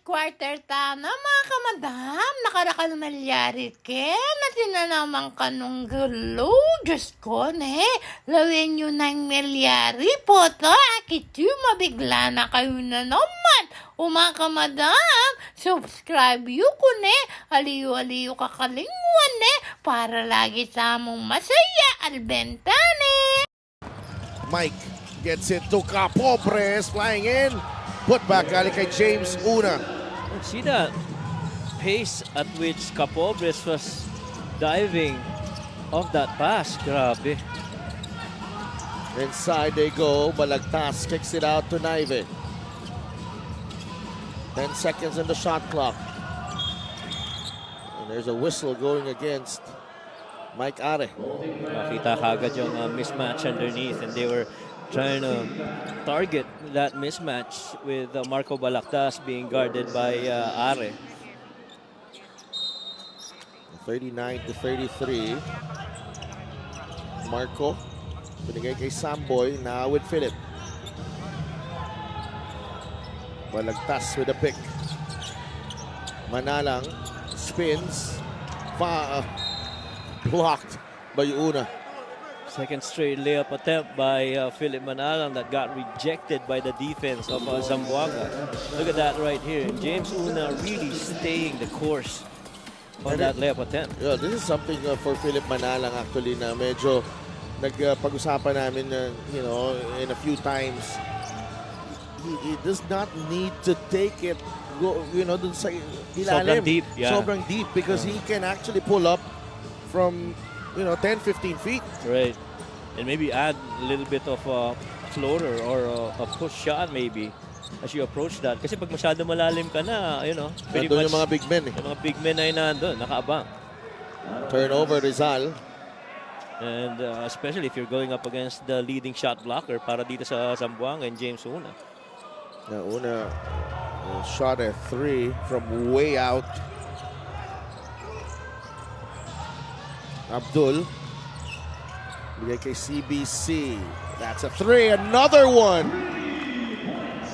quarter ta na mga kamadam, nakarakal nalyari ke, natin na naman kanong gulo, Diyos ko, ne, lawin nyo ng milyari po to, akitu, mabigla na kayo na naman, mga kamadam, subscribe yu ko ne, aliyo-aliyo kakalingwan ne, para lagi sa among masaya, albentane. Mike gets it to CAPOBRES, flying in. Put back galing kay James Una. See that pace at which CAPOBRES was diving off that pass. Grabe. Inside they go. Balagtas kicks it out to Naive. 10 seconds in the shot clock. And there's a whistle going against Mike Are. Makita kagad yung mismatch underneath, and they were trying to target that mismatch with Marco Balagtas being guarded by Are. 39-33. Marco binigay kay Samboy, now with Philip. Balagtas with a pick. Manalang spins. Blocked by Una. Second straight layup attempt by Philip Manalang that got rejected by the defense of Zamboanga. Look at that right here. And James Una really staying the course on that layup attempt. Yeah, this is something for Philip Manalang actually na medyo nagpag-usapan namin you know, in a few times. He does not need to take it, you know, dun sa ilalim. Sobrang deep, yeah. Sobrang deep because he can actually pull up from, you know, 10-15 feet. Right. And maybe add a little bit of a floater or a push shot maybe as you approach that. Kasi pag masyado malalim ka na, you know, pretty Nandun much yung mga big men eh. yung mga big men ay nandun, nakaabang. Turnover, Rizal. And especially if you're going up against the leading shot blocker para dito sa Zamboanga and James Una. Now, Una shot a 3 from way out. Abdul. Bigay kay CBC. That's a 3. Another one.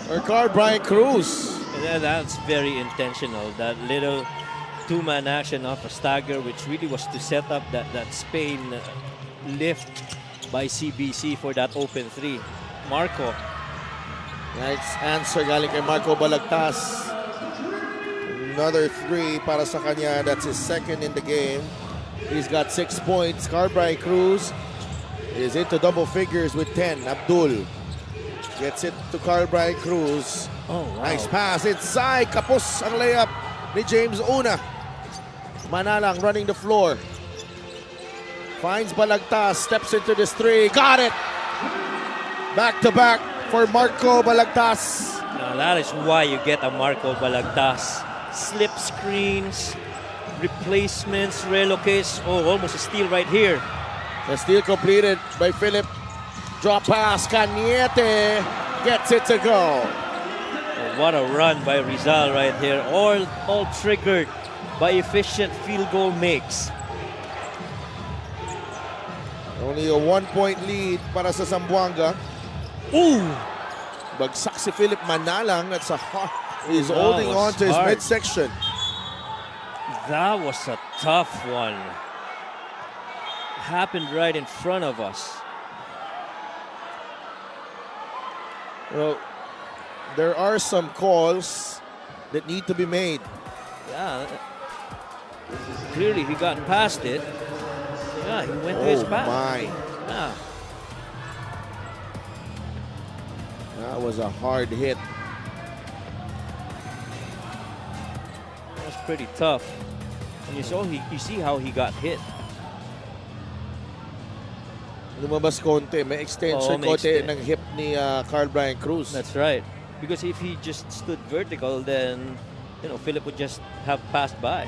Or guard Brian CRUZ. And that's very intentional. That little two-man action off a stagger, which really was to set up that Spain lift by CBC for that open 3. Marco. Nice answer galing kay Marco Balagtas. Another 3 para sa kanya. That's his second in the game. He's got 6 points. Brian CRUZ is into double figures with 10. Abdul gets it to Brian CRUZ. Oh, wow. Nice pass inside. Kapos ang layup ni James Una. Manalang running the floor. Finds Balagtas. Steps into this 3. Got it! Back to back for Marco Balagtas. Now that is why you get a Marco Balagtas. Slip screens, replacements, relocates. Oh, almost a steal right here. The steal completed by Philip. Drop pass. CAñETE gets it to go. Oh, what a run by Rizal right here. All triggered by efficient field goal makes. Only a 1-point lead para sa Zamboanga. Ooh! Bagsak si Philip Manalang. That's a he's That holding on was to his hard. midsection. That was a tough one. Happened right in front of us. Well, there are some calls that need to be made. Yeah. Clearly, he got past it. Yeah, he went to his path. My. Yeah. That was a hard hit. That was pretty tough. And you see how he got hit. Lumabas konti. May extension may konti extend. ng hip ni Brian CRUZ. That's right. Because if he just stood vertical, then, you know, Philip would just have passed by.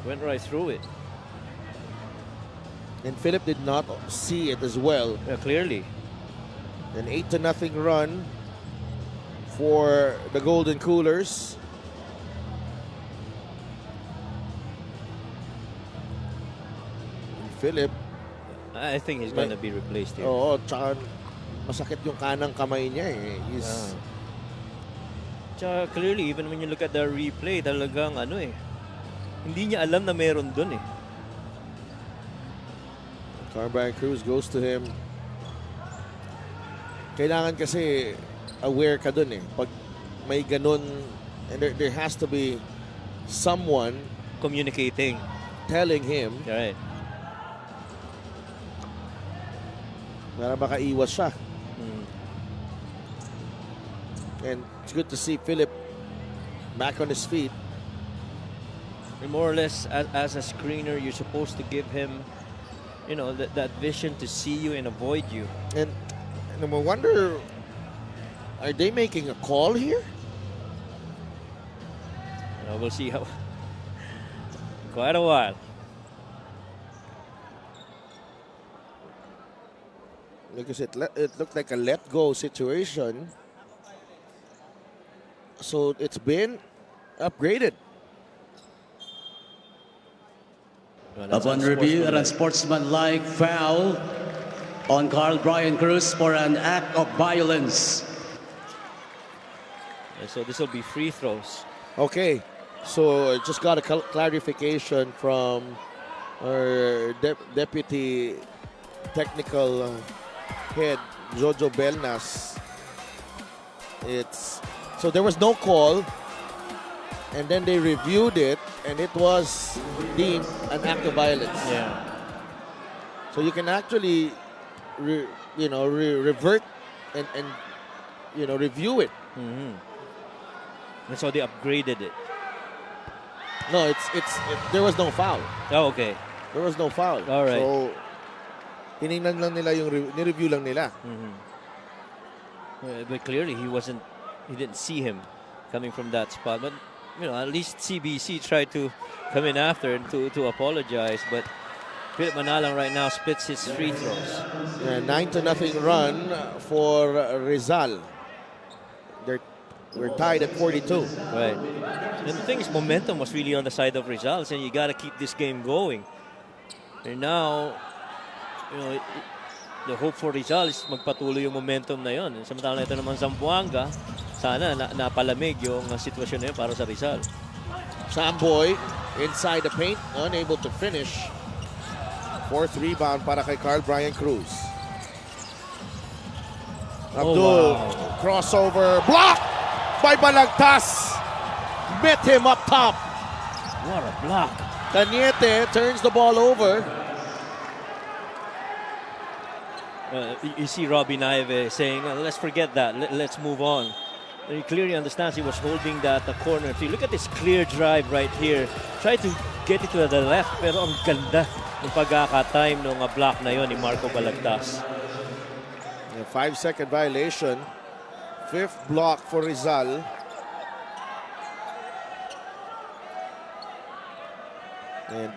Went right through it. And Philip did not see it as well. Yeah, clearly. An 8-0 run for the Golden Coolers. And Philip. I think he's going to be replaced here. Oo, tsaka masakit yung kanang kamay niya eh. He's Tsaka clearly, even when you look at the replay, talagang hindi niya alam na meron dun eh. Carby Cruz goes to him. Kailangan kasi aware ka dun eh. Pag may ganun, and there has to be someone Communicating. telling him Right. para baka iwas siya. Mm. And it's good to see Philip back on his feet. And more or less, as a screener, you're supposed to give him, that vision to see you and avoid you. And I wonder, are they making a call here? We'll see how. Quite a while. Because it looked like a let-go situation. So it's been upgraded. Well, Upon review, an unsportsmanlike foul on Brian Cruz for an act of violence. And so this will be free throws. Okay, so just got a clarification from our deputy technical head, Jojo Belnas. So there was no call, and then they reviewed it, and it was deemed an act of violence. Yeah. So you can actually, revert and review it. Mm-hmm. And so they upgraded it. No, there was no foul. Oh, okay. There was no foul. All right. So tiningnan lang nila ni-review lang nila. Mm-hmm. But clearly he didn't see him coming from that spot. But at least CBC tried to come in after and to apologize. But Philip Manalang right now splits his free throws. 9-0 run for Rizal. We're tied at 42. Right. And the thing is, momentum was really on the side of Rizal, saying you got to keep this game going. And now, the hope for Rizal is magpatuloy yung momentum na yon. Samantala ito naman Zamboanga, sana napalamig yung sitwasyon na yun para sa Rizal. Samboy inside the paint, unable to finish. Fourth rebound para kay Brian Cruz. Abdul, crossover, block by Balagtas. Met him up top. What a block. CAñETE turns the ball over. You see Robbie Naive saying, let's forget that, let's move on. And he clearly understands he was holding that corner. So you look at this clear drive right here. Try to get it to the left, pero ang ganda ng pagkaka-time ng block na yon ni Marco Balagtas. A 5-second violation. Fifth block for Rizal. And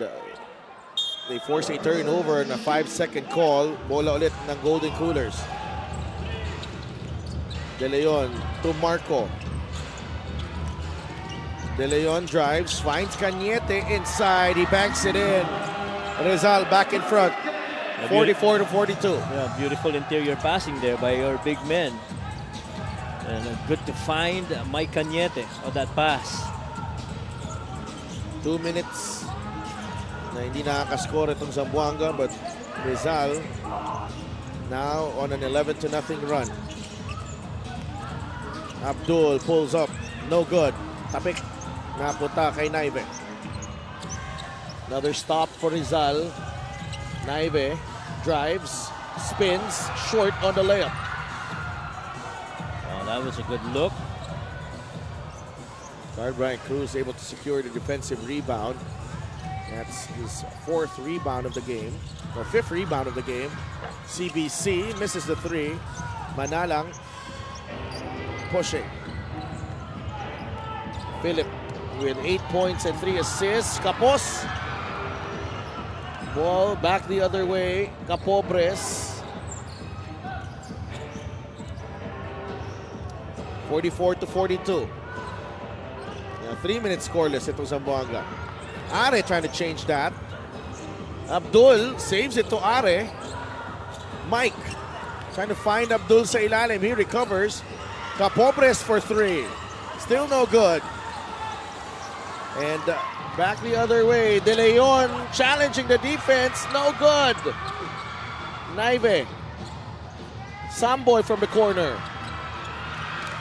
they force a turnover and a 5-second call. Bola ulit ng Golden Coolers. De Leon to Marco. De Leon drives, finds CAñETE inside. He banks it in. Rizal back in front. 44-42. Yeah, beautiful interior passing there by your big men. And good to find Mike CAñETE on that pass. 2 minutes na hindi nakakascore itong Zamboanga, but Rizal now on an 11-0 run. Abdul pulls up, no good. Tapik, napunta kay Naive. Another stop for Rizal. Naive drives, spins, short on the layup. Oh, that was a good look. Brian Cruz able to secure the defensive rebound. That's his fourth rebound of the game, or fifth rebound of the game. CBC misses the three. Manalang pushing. Philip with 8 points and 3 assists. Capos. Ball back the other way. CAPOBRES. 44-42. 3 minutes scoreless itong Zamboanga. Are trying to change that. Abdul saves it to Are. Mike trying to find Abdul sa ilalim. He recovers. CAPOBRES for 3. Still no good. And back the other way. De Leon challenging the defense. No good. Naive. Samboy from the corner.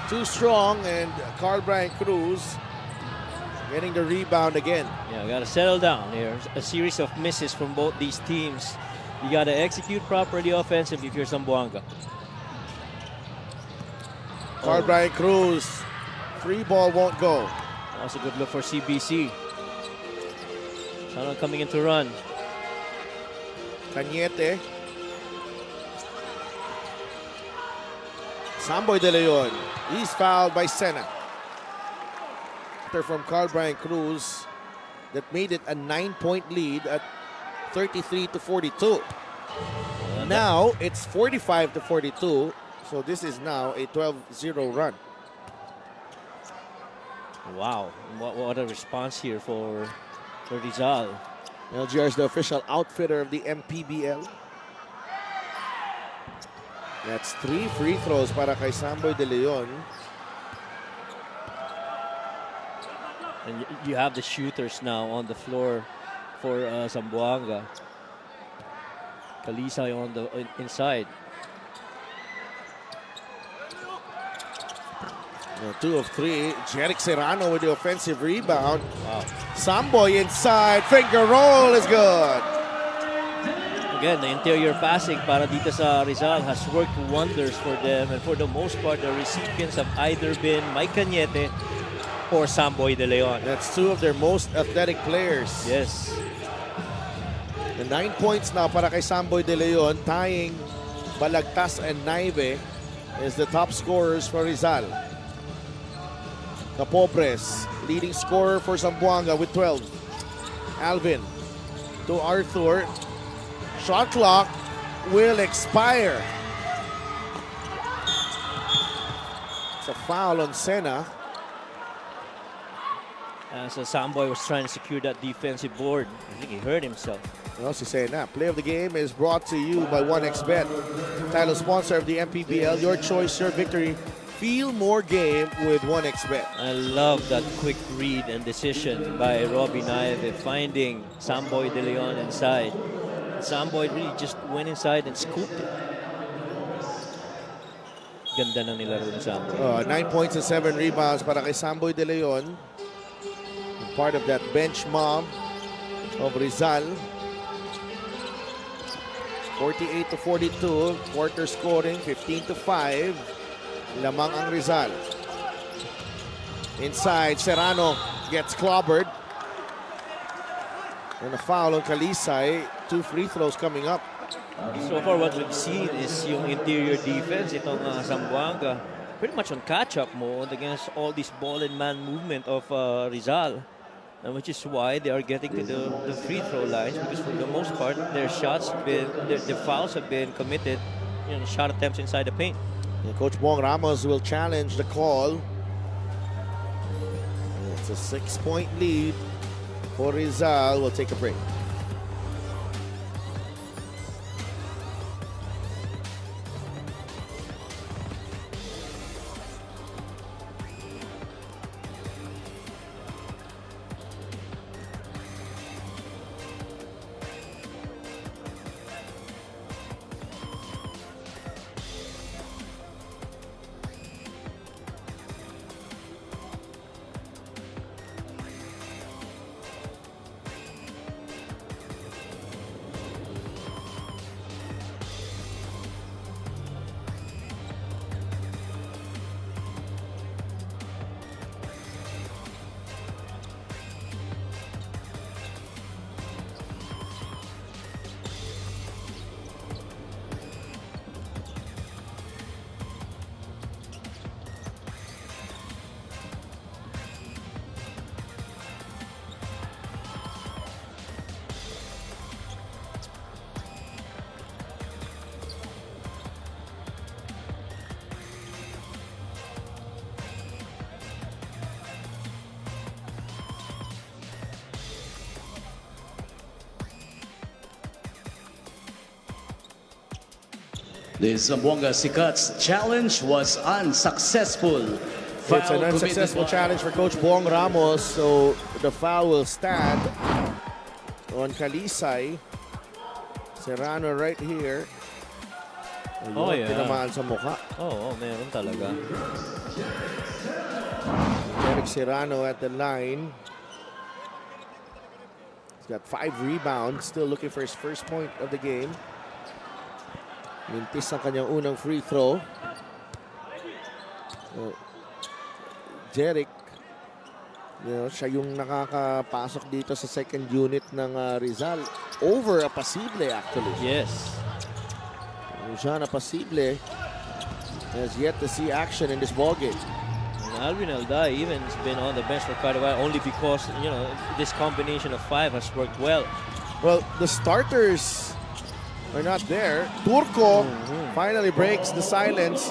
Too strong, and Brian CRUZ getting the rebound again. Yeah, got to settle down here. A series of misses from both these teams. You got to execute properly offensively if you're Zamboanga. Brian CRUZ. Free ball won't go. That's a good look for CBC. Sana coming in to run. Cañete. Samboy De Leon. He's fouled by Sena. From Brian CRUZ that made it a 9-point lead at 33-42. Now it's 45-42. So this is now a 12-0 run. Wow, what a response here for Rizal. LGR is the official outfitter of the MPBL. That's 3 free throws para kay Samboy De Leon. And you have the shooters now on the floor for Zamboanga. CALISAY on the inside. 2 of 3. Jeric Serrano with the offensive rebound. Wow. Samboy inside. Finger roll is good. Again, the interior passing para dito sa Rizal has worked wonders for them. And for the most part, the recipients have either been Mike Cañete or Samboy De Leon. That's 2 of their most athletic players. Yes. The 9 points now para kay Samboy De Leon, tying Balagtas and Naive is the top scorers for Rizal. CAPOBRES, leading scorer for Zamboanga with 12. ALVIN to Arthur. Shot clock will expire. It's a foul on Sena. So Samboy was trying to secure that defensive board. I think he hurt himself. What else is saying that? Play of the game is brought to you by 1xBet, title sponsor of the MPBL. Your choice, your victory. Feel more game with 1xBet. I love that quick read and decision by Robbie Naive, finding Samboy De Leon inside. Samboy really just went inside and scooped it. Ganda ng nilaro ni Samboy. 9 points and 7 rebounds para kay Samboy De Leon. Part of that bench mob of Rizal. 48-42, quarter scoring, 15-5. Lamang ang Rizal. Inside, Serrano gets clobbered. And a foul on CALISAY. 2 free throws coming up. So far, what we've seen is yung interior defense, itong Zamboanga, pretty much on catch-up mode against all this ball and man movement of Rizal. And which is why they are getting to the free throw lines, because for the most part, their shots have been, their fouls have been committed, shot attempts inside the paint. And Coach Bong Ramos will challenge the call. It's a 6-point lead for Rizal. We'll take a break. The Zamboanga Sikats challenge was unsuccessful. Foul It's an unsuccessful committed by- challenge for Coach Buong Ramos, so the foul will stand on CALISAY. Serrano right here. Ayun, Oh, yeah. tinamaan sa mukha. Oo, meron talaga. Eric Serrano at the line. He's got 5 rebounds, still looking for his first point of the game. Mintis ang kanyang unang free throw. Jeric, siya yung nakakapasok dito sa second unit ng Rizal. Over Apasible actually. Yes. Jean Apasible has yet to see action in this ballgame. And ALWIN ALDAY even has been on the bench for quite a while, only because, you know, this combination of 5 has worked well. Well, the starters are not there. Turco finally breaks the silence.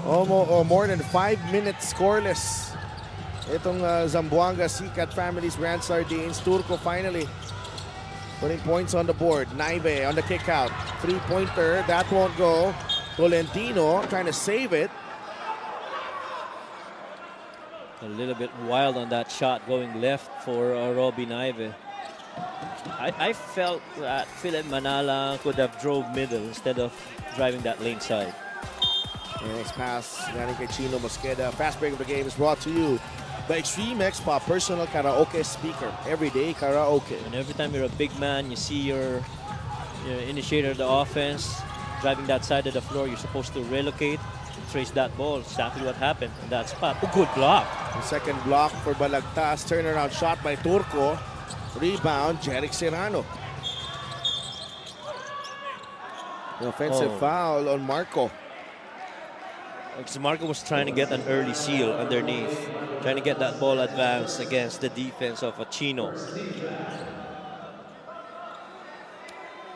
Almost more than 5 minutes scoreless. Itong Zamboanga Sikat Families Brand Sardines. Turco finally putting points on the board. Naive on the kick out. 3-pointer. That won't go. Tolentino trying to save it. A little bit wild on that shot going left for Robbie Naive. I felt that Philip Nalang could have drove middle instead of driving that lane side. Next pass, galing kay Chino Mosqueda. Fast break of the game is brought to you by Extreme Expa personal karaoke speaker. Everyday karaoke. And every time you're a big man, you see your initiator of the offense driving that side of the floor, you're supposed to relocate, trace that ball. Exactly what happened in that spot. Oh, good block. The second block for Balagtas. Turnaround shot by Turco. Rebound, Jeric Serrano. An offensive foul on Marco. Because Marco was trying to get an early seal underneath, trying to get that ball advanced against the defense of Chino.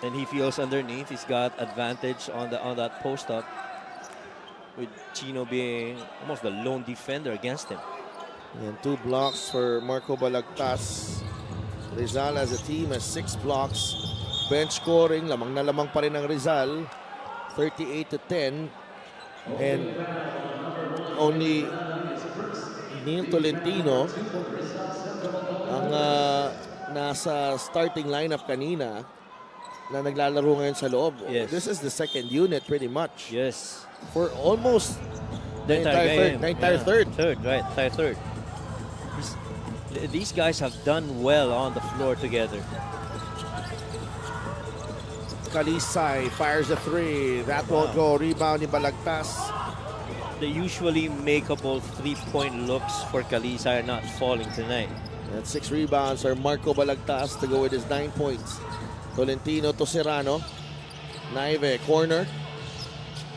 And he feels underneath, he's got advantage on that post up, with Chino being almost the lone defender against him. And 2 blocks for Marco Balagtas. Rizal as a team has 6 blocks. Bench scoring, lamang na lamang pa rin ang Rizal. 38-10. And only Neil Tolentino ang nasa starting lineup kanina na naglalaro ngayon sa loob. Yes. This is the second unit pretty much. Yes. For almost the entire third. Entire third. These guys have done well on the floor together. Kalisay fires a 3. That won't go. Rebound ni Balagtas. The usually makeable 3-point looks for Kalisay are not falling tonight. And 6 rebounds are Marco Balagtas to go with his 9 points. Tolentino to Serrano. Naive, corner.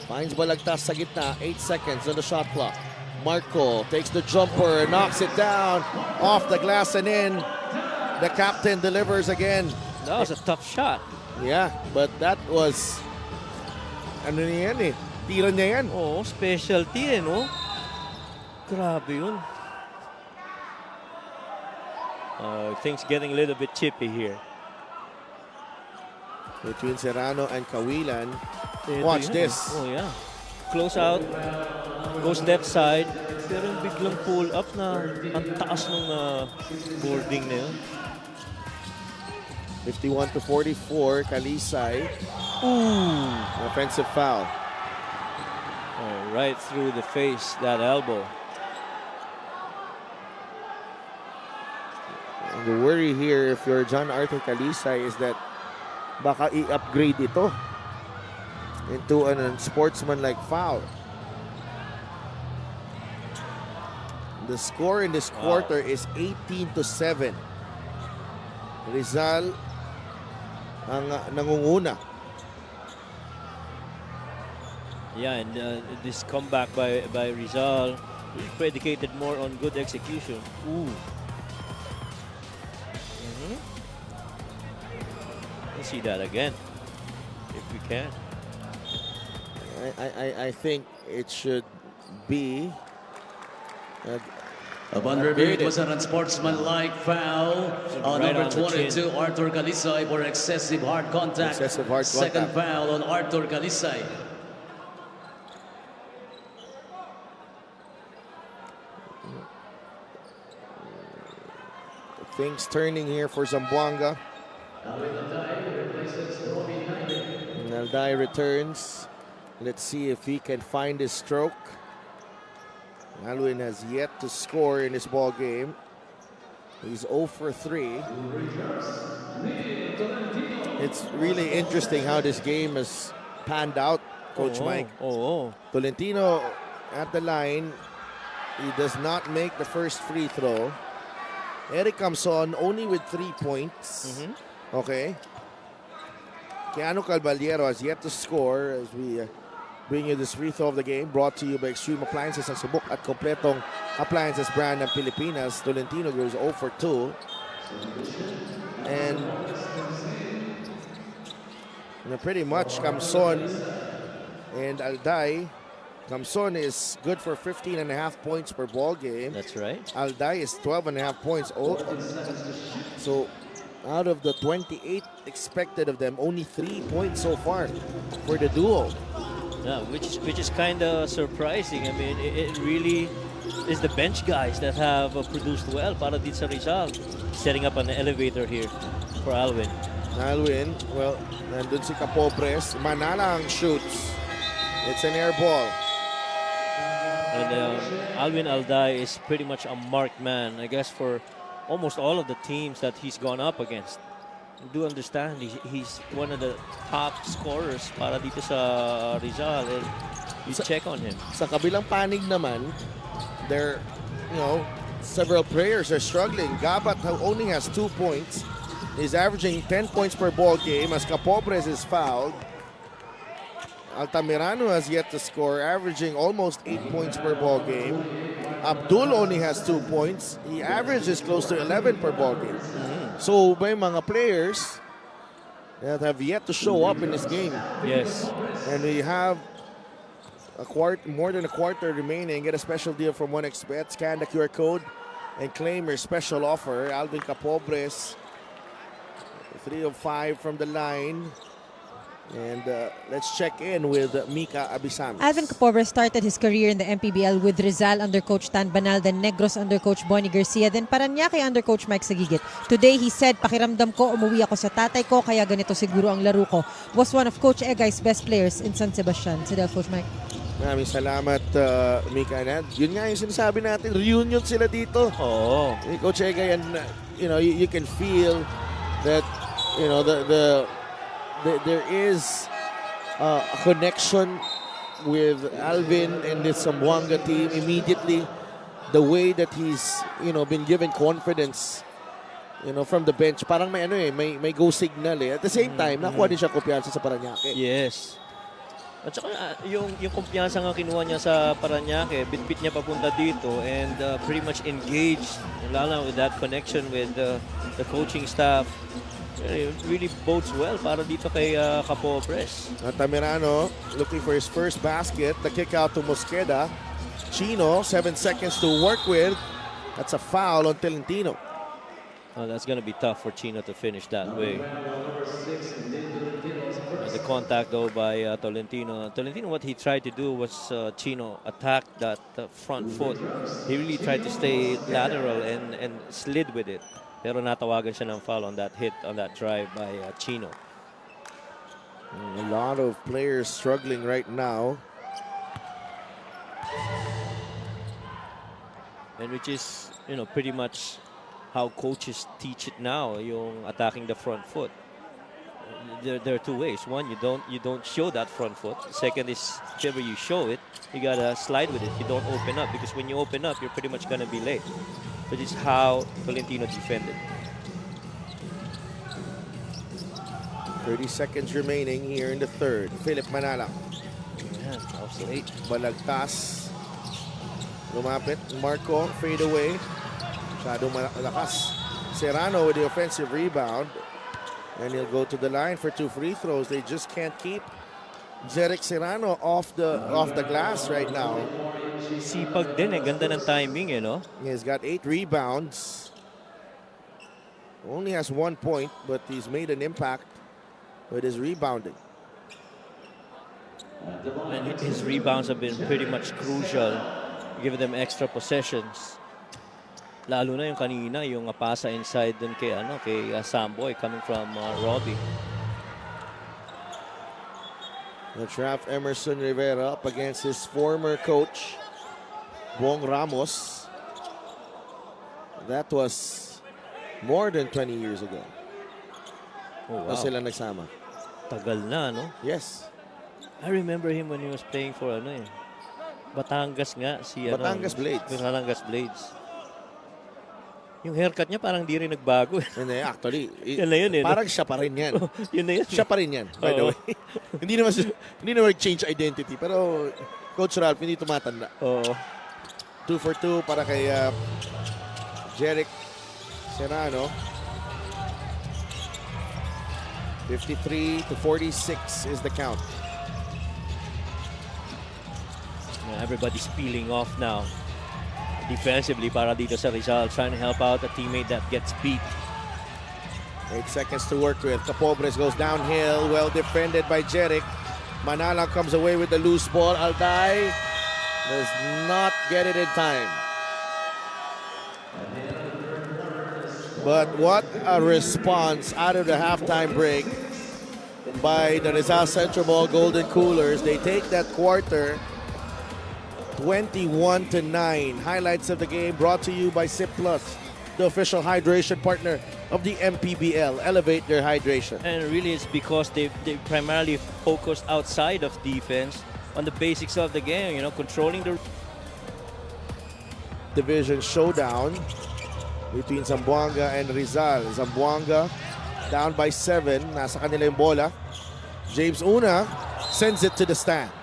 Finds Balagtas sa gitna. 8 seconds on the shot clock. Marco takes the jumper, knocks it down, off the glass and in. The captain delivers again. That was a tough shot. Yeah, but that was, ano niya yan eh, tira niya yan. Oh, specialty no? Grabe yun. Things getting a little bit chippy here. Between Serrano and Cawilan. Ito Watch yan. this. Oh yeah. Close out. Goes left side. Pero biglang pull up na ang taas ng boarding na yun. 51-44, Kalisay. Ooh. Offensive foul. Oh, right through the face, that elbow. And the worry here, if you're John Arthur Kalisay, is that baka i-upgrade ito into an unsportsmanlike foul. The score in this quarter is 18-7. Rizal ang nangunguna. Yeah, and this comeback by Rizal predicated more on good execution. Ooh. Let's see that again, if we can. I think it should be Upon review, it was an unsportsmanlike foul on Right number on the 22, Arthur Kalisay, for excessive hard contact. Excessive hard Second contact. foul on Arthur Kalisay. Things turning here for Zamboanga. ALDAY returns. Let's see if he can find his stroke. ALWIN has yet to score in this ball game. He's 0 for 3. It's really interesting how this game has panned out, Coach Mike. Tolentino at the line. He does not make the first free throw. Eric CAMSON only with 3 points. Okay. KEANU CABALLERO has yet to score as we bring you this free throw of the game, brought to you by Extreme Appliances ang subok at kompletong appliances brand ng Pilipinas. Tolentino goes 0 for 2. And pretty much CAMSON and ALDAY. CAMSON is good for 15.5 points per ball game. That's right. ALDAY is 12.5 points. So out of the 28 expected of them, only 3 points so far for the duo. Yeah, which is kind of surprising. I mean, it really is the bench guys that have produced well para dito sa Rizal. Setting up an elevator here for ALWIN. ALWIN, well, nandun si CAPOBRES. Nalang shoots. It's an air ball. And ALWIN ALDAY is pretty much a marked man, I guess, for almost all of the teams that he's gone up against. I do understand he's one of the top scorers para dito sa Rizal, and you check on him. Sa kabilang panig naman, there, several players are struggling. Gabat only has 2 points. He's averaging 10 points per ball game as CAPOBRES is fouled. Altamirano has yet to score, averaging almost 8 points per ball game. Abdul only has 2 points. He averages close to 11 per ball game. So may mga players that have yet to show up in this game. Yes. And we have more than a quarter remaining. Get a special deal from 1xBet. Scan the QR code and claim your special offer. Alvin CAPOBRES, 3 of 5 from the line. And let's check in with Mika Abisamis. Alvin CAPOBRES started his career in the MPBL with Rizal under Coach Tan Banal, then Negros under Coach Bonnie Garcia, then Parañaque under Coach Mike Sagigit. Today, he said, pakiramdam ko, umuwi ako sa tatay ko, kaya ganito siguro ang laro ko. Was one of Coach Egay's best players in San Sebastian. Sila, Coach Mike. Maraming salamat, Mika. And yun nga yung sinasabi natin, reunion sila dito. Oh. Coach Egay, and you can feel that, there is a connection with Alvin and the Zamboanga team immediately. The way that he's, been given confidence, from the bench. Parang may go signal eh. At the same time, nakuha din siya kumpiyansa sa Parañaque. Yes. At saka yung kumpiyansa nga kinuha niya sa Parañaque, bit-bit niya papunta dito and pretty much engaged, lalo with that connection with the coaching staff. It really bodes well para dito kay CAPOBRES. Altamirano looking for his first basket. The kick out to Mosqueda. Chino, 7 seconds to work with. That's a foul on Tolentino. Oh, that's going to be tough for Chino to finish that way. The contact though by Tolentino. Tolentino, what he tried to do was Chino attack that front foot. He really tried to stay lateral and slid with it. Pero natawagan siya ng foul on that hit, on that drive by Chino. A lot of players struggling right now. And which is, pretty much how coaches teach it now, yung attacking the front foot. There are two ways. One, you don't show that front foot. Second is, if ever you show it, you gotta slide with it. You don't open up, because when you open up, you're pretty much gonna be late. That is how Tolentino defended. 30 seconds remaining here in the third. Philip Manalang. Yeah, also 8. Balagtas. Lumapit. Marco, fade away. Masyadong malakas. Serrano with the offensive rebound. And he'll go to the line for 2 free throws. They just can't keep Jeric Serrano off the glass right now. Sipag din eh. Ganda ng timing eh, no? He's got 8 rebounds. Only has 1 point, but he's made an impact with his rebounding. And his rebounds have been pretty much crucial give them extra possessions. Lalo na yung kanina, yung pasa inside dun kay, Samboy coming from Robbie. The draft Emerson Rivera up against his former coach, Bong Ramos. That was more than 20 years ago. Oh, Na wow. sila nagsama. Tagal na, no? Yes. I remember him when he was playing for Batangas nga. Batangas Blades. Batangas Blades. Yung haircut niya parang di rin nagbago. And actually, Yan na yun eh. parang siya pa rin yan. Yun na yun. Siya pa rin yan, by the Oo. way. hindi naman change identity. Pero Coach Ralph, hindi tumatanda. Oo. 2 for 2 para kay Jeric Serrano. 53-46 is the count. Everybody's peeling off now. Defensively para dito sa Rizal, trying to help out a teammate that gets beat. 8 seconds to work with. CAPOBRES goes downhill. Well defended by Jeric. Nalang comes away with the loose ball. ALDAY does not get it in time. But what a response out of the halftime break by the Rizal Central Ball Golden Coolers. They take that quarter 21-9. Highlights of the game brought to you by SIP Plus, the official hydration partner of the MPBL. Elevate your hydration. And really it's because they primarily focused outside of defense on the basics of the game, controlling the Division showdown between Zamboanga and Rizal. Zamboanga down by 7. Nasa kanila yung bola. James Una sends it to the stands.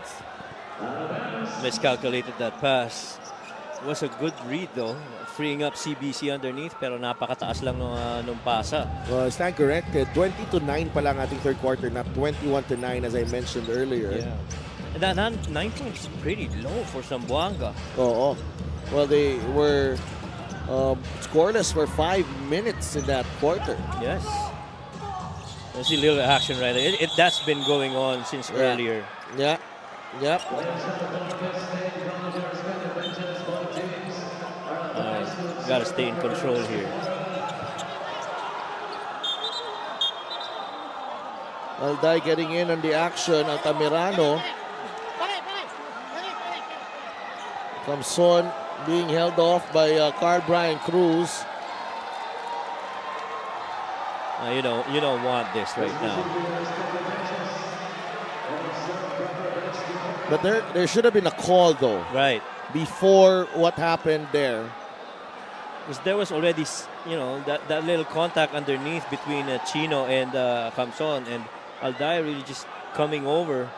miscalculated that pass. It was a good read though, freeing up CBC underneath, pero napakataas lang nung pasa. Well, stand corrected. 20-9 pa lang ating third quarter, not 21-9 as I mentioned earlier. Yeah. And that 9 points is pretty low for Zamboanga. Oo. Well, they were scoreless for 5 minutes in that quarter. Yes. There's a little action right there. That's been going on since earlier. Yeah. Yep. Gotta stay in control here. ALDAY getting in on the action. Altamirano. CAMSON being held off by CRUZ. You don't want this right now. But there should have been a call though. Right. Before what happened there. Because there was already, that little contact underneath between Chino and CAMSON, and ALDAY really just coming over.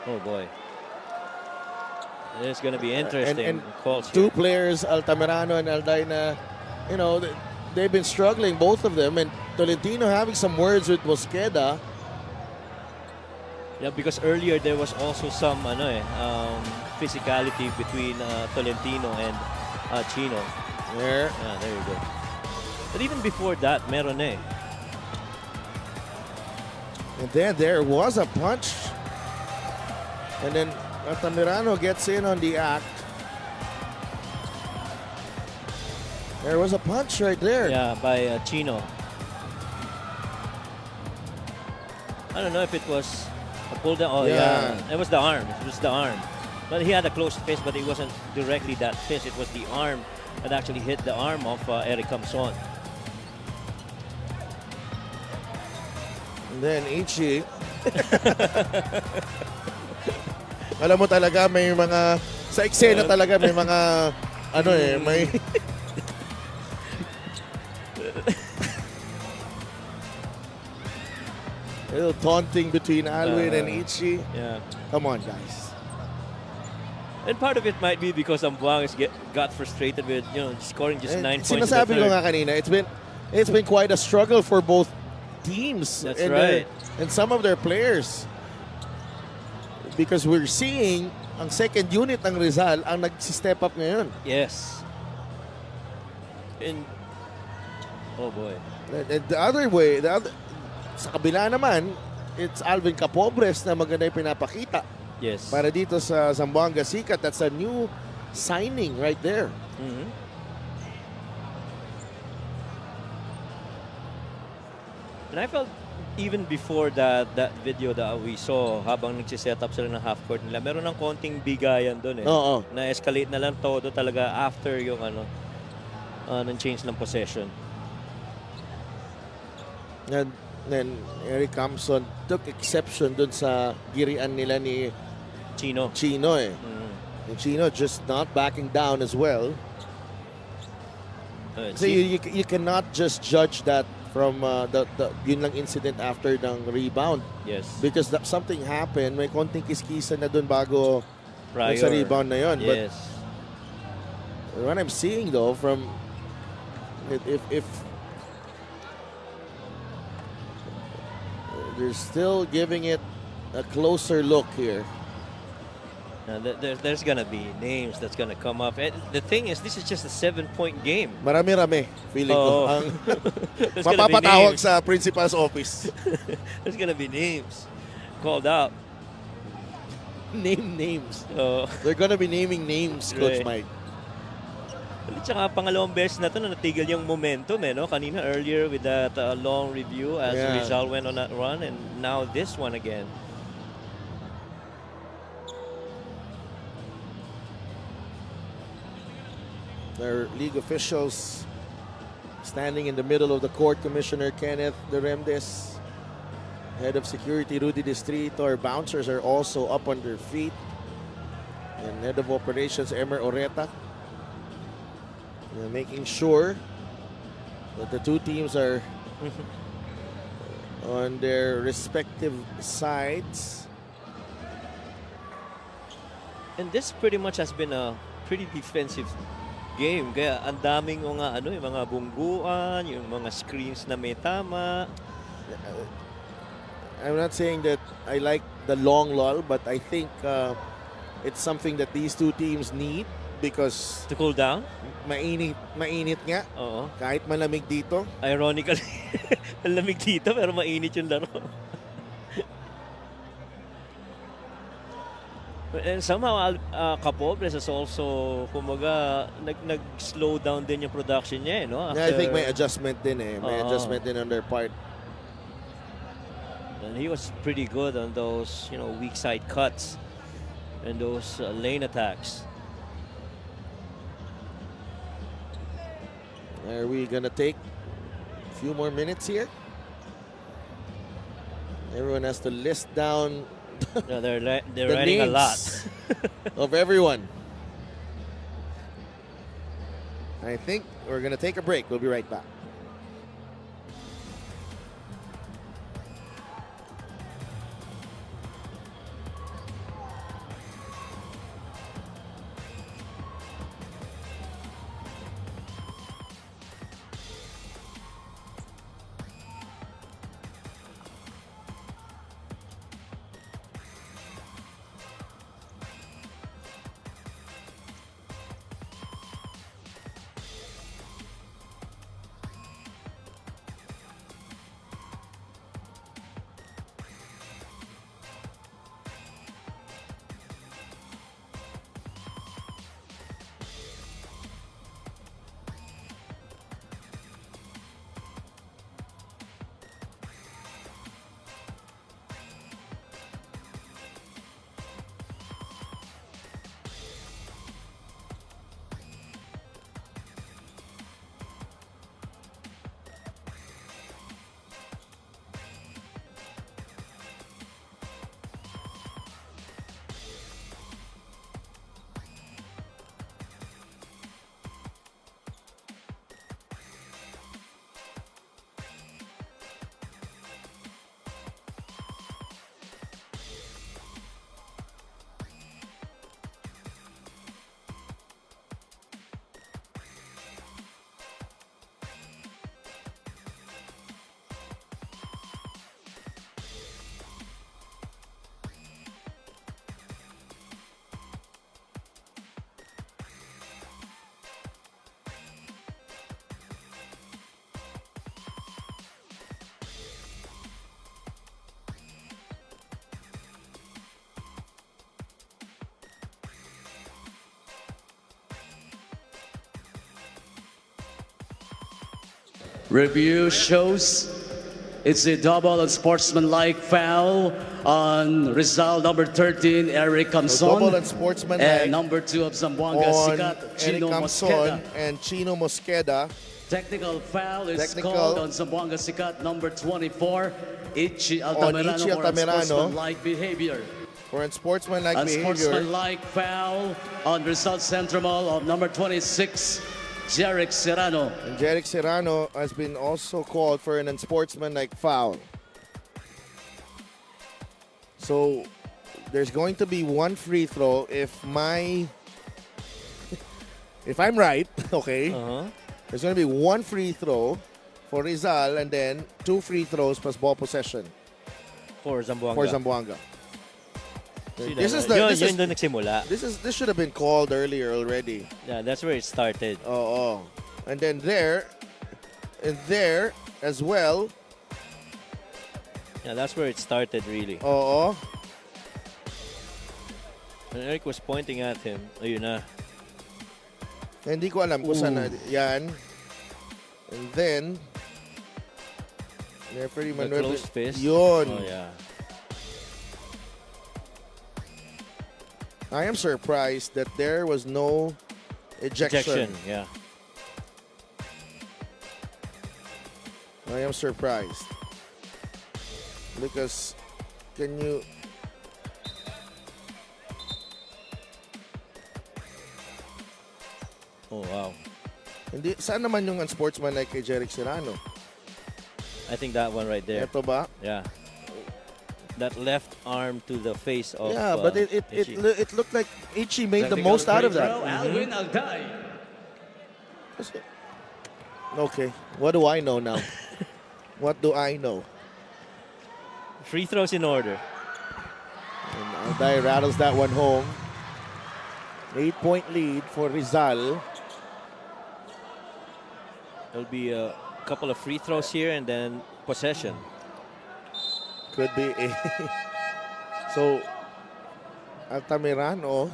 Oh boy. It's going to be interesting. And calls two here. players, Altamirano and ALDAY, na, they've been struggling, both of them. And Tolentino having some words with Mosqueda. Yeah, because earlier there was also some physicality between Tolentino and Chino. There. Yeah, there you go. But even before that, Meron eh. And then there was a punch. And then Altamirano gets in on the act. There was a punch right there. Yeah, by Chino. I don't know if it was a pull down. Oh, yeah. It was the arm. It was the arm. But he had a close fist, but it wasn't directly that fist. It was the arm that actually hit the arm of Eric CAMSON. And then Ichi. Alam mo talaga may mga sa eksena talaga may mga may a little taunting between ALWIN and Ichi. Yeah. Come on, guys. And part of it might be because Zamboanga got frustrated with scoring just 9 points. Sinasabi ko nga kanina, it's been quite a struggle for both teams. That's right. And some of their players. Because we're seeing ang second unit ng Rizal ang nag-step up ngayon. Yes. And oh boy. And the other way, sa kabila naman, it's ALVIN CAPOBRES na maganda yung pinapakita. Yes. para dito sa Zamboanga Sikat. That's a new signing right there. Mhm. And I felt even before that video that we saw habang nagsiset up sila ng half court nila, meron ng konting bigayan doon eh. Oo. Na-escalate na lang todo talaga after yung ng change ng possession. And then Eric CAMSON took exception dun sa girian nila ni Chino. Chino eh. Mhm. And Chino just not backing down as well. So you cannot just judge that from the yun lang incident after ng rebound. Yes. Because something happened, may konting kiskisan na dun bago Prior. sa rebound na yun. Yes. But what I'm seeing though from if they're still giving it a closer look here. There's gonna be names that's gonna come up. And the thing is, this is just a 7-point game. Marami-rami feeling ko ang There's gonna be mapapatawag names. sa principal's office. There's gonna be names called out. Name names. So, They're gonna be naming names, Coach Right. Mike. at saka pangalawang beses na to na natigil yung momentum eh, no? Kanina earlier with that long review as Yeah. Rizal went on that run, and now this one again. Their league officials standing in the middle of the court. Commissioner Kenneth Duremdes, head of security Rudy Distrito. Our bouncers are also up on their feet. And head of operations Emer Oreta. Making sure that the two teams are on their respective sides. And this pretty much has been a pretty defensive game. Kaya ang daming mga yung mga bungguan, yung mga screens na may tama. I'm not saying that I like the long lull, but I think it's something that these two teams need because To cool down. mainit nga. Oo. Kahit malamig dito. Ironically, ang lamig dito pero mainit yung laro. And somehow, CAPOBRES is also, kumaga, nag-slow down din yung production niya, eh, no? Yeah, I think may adjustment din eh. May Oo. adjustment din on their part. And he was pretty good on those, weak side cuts and those lane attacks. Are we gonna take a few more minutes here? Everyone has to list down No, they're the writing a lot. names of everyone. I think we're gonna take a break. We'll be right back. Review shows it's a double unsportsmanlike foul on Rizal number 13, Eric So double CAMSON. and sportsmanlike And number 2 of Zamboanga, on Sikat, Eric Chino CAMSON Mosqueda. and Chino Mosqueda. Technical foul is Technical. called on Zamboanga Sikat, number 24, Ichi Altamirano, Ichi for Altamirano. unsportsmanlike behavior. For unsportsmanlike behavior. Unsportsmanlike foul on Rizal Central of number 26, Jeric Serrano. And Jeric Serrano has been also called for an unsportsmanlike foul. So there's going to be one free throw if I'm right, okay. There's going to be one free throw for Rizal and then 2 free throws plus ball possession For Zamboanga. for Zamboanga. See This that, is the yun, this yun is doon nagsimula. this should have been called earlier already. Yeah, that's where it started. Oh. And then there as well. Yeah, that's where it started really. Oo. And Eric was pointing at him. Ayun na. Hindi ko alam kung saan na yan. And then referee The Manuel. closed fist. Yun. Oh, yeah. I am surprised that there was no ejection. Yeah. I am surprised. Because can you Oh, wow. hindi saan naman yung unsportsmanlike kay Jeric Serrano? I think that one right there. Ito ba? Yeah. That left arm to the face of Yeah, but Ichi. it looked like Ichi made the Technical most out of free that. throw, ALWIN ALDAY. Okay, what do I know now? What do I know? Free throws in order. And Alday rattles that one home. 8-point lead for Rizal. There'll be a couple of free throws here and then possession. Could be a so Altamirano,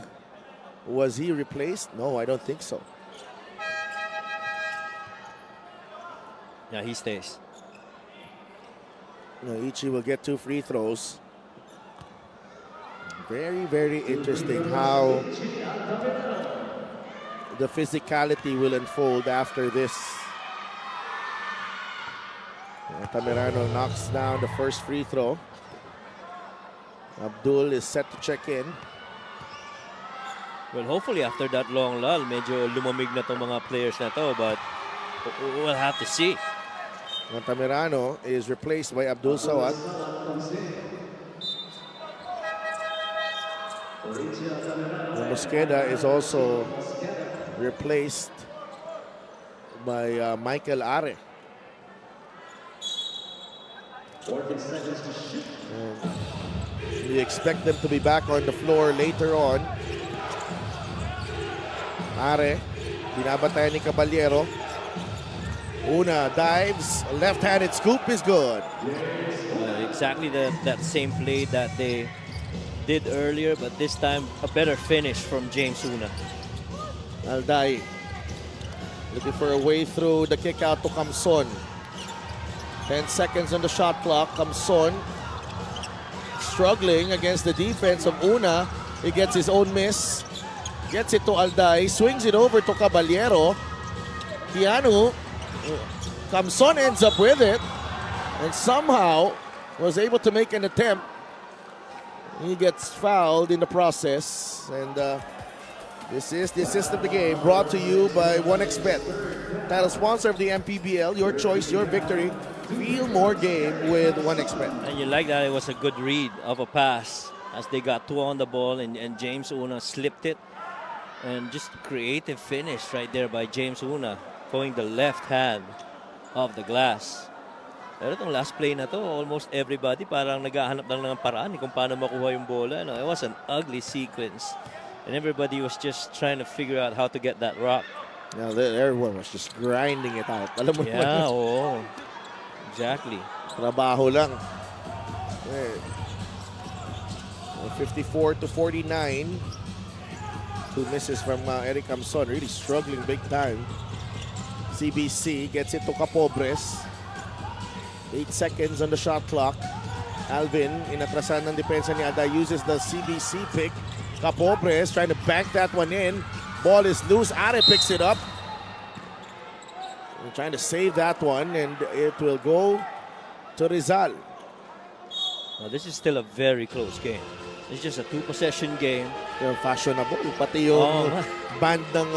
was he replaced? No, I don't think so. Yeah, he stays. No, Ichi will get 2 free throws. Very, very interesting how the physicality will unfold after this. Altamirano knocks down the first free throw. Abdul is set to check in. Well, hopefully after that long lull, medyo lumamig na itong mga players na to, but we'll have to see. Altamirano is replaced by Abdul Sawat. Mosqueda is also replaced by Michael Are. And we expect them to be back on the floor later on. Are, binabantayan ni Caballero. Una dives, left-handed scoop is good. Exactly that same play that they did earlier, but this time a better finish from James Una. Alday looking for a way through the kick out to CAMSON. 10 seconds on the shot clock. CAMSON struggling against the defense of Una. He gets his own miss. Gets it to Alday. Swings it over to Caballero. KEANU. CAMSON ends up with it. And somehow was able to make an attempt. He gets fouled in the process. And this is the assist of the game brought to you by 1xBet. Title sponsor of the MPBL. Your choice, your victory. Feel more game with 1xBet. And you like that it was a good read of a pass as they got 2 on the ball and James Una slipped it. And just creative finish right there by James Una, going the left hand of the glass. Pero itong last play na to, almost everybody parang naghahanap lang ng paraan kung paano makuha yung bola. No, it was an ugly sequence. And everybody was just trying to figure out how to get that rock. Now everyone was just grinding it out. Alam mo Yeah, naman, oo. Exactly. trabaho lang. 54 to 49. 2 misses from Eric CAMSON. Really struggling big time. CBC gets it to CAPOBRES. 8 seconds on the shot clock. ALVIN, inatrasan ng depensa ni ALDAY, uses the CBC pick. CAPOBRES trying to bank that one in. Ball is loose. Are picks it up. They're trying to save that one, and it will go to Rizal. Now, this is still a very close game. It's just a 2-possession game. Yung fashionable, pati yung band ng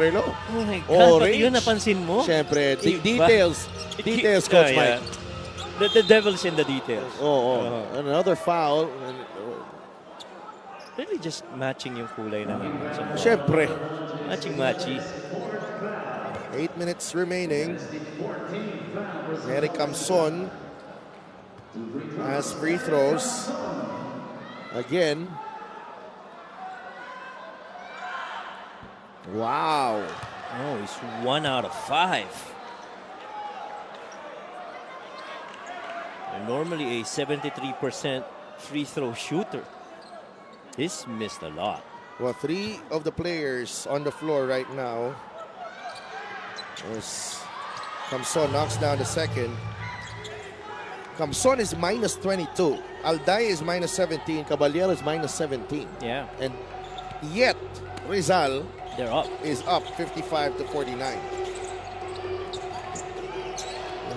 relo. Oh my God, pati Orange. yun napansin mo? Siyempre, details. Details, Coach Mike. The devil's in the details. Another foul. Really just matching yung kulay na. Siyempre. Matching-matchy. 8 minutes remaining. CAMSON has free throws. Again. Wow. Oh, he's 1 out of 5. And normally a 73% free throw shooter. He's missed a lot. Well, 3 of the players on the floor right now. As CAMSON knocks down the second. CAMSON is minus 22. ALDAY is minus 17. Caballero is minus 17. Yeah. And yet, Rizal They're up. is up 55 to 49.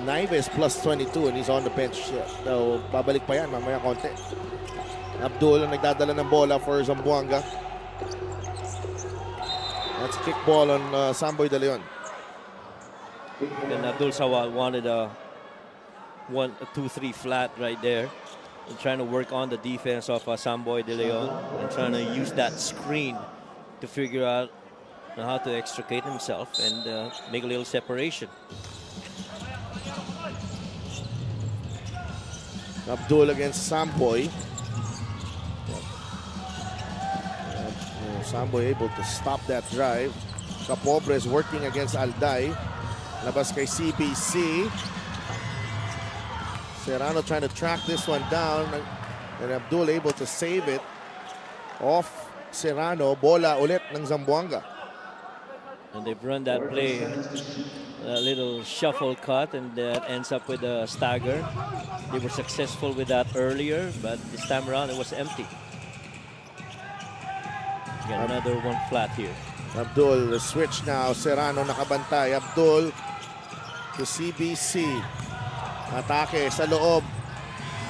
Naive is plus 22 and he's on the bench. So, babalik pa yan mamaya konti. Abdul ang nagdadala ng bola for Zamboanga. That's a kick ball on Samboy De Leon. And Abdul Sawal wanted a 1-2-3 flat right there. And trying to work on the defense of Samboy De Leon and trying to use that screen to figure out how to extricate himself and make a little separation. Abdul against Samboy. Samboy able to stop that drive. CAPOBRES working against ALDAY. Labas kay CBC. Serrano trying to track this one down. And Abdul able to save it. Off Serrano. Bola ulit ng Zamboanga. And they've run that play, a little shuffle cut, and that ends up with a stagger. They were successful with that earlier, but this time around it was empty. Got another one flat here. Abdul, the switch now. Serrano nakabantay. Abdul to CBC. Atake sa loob.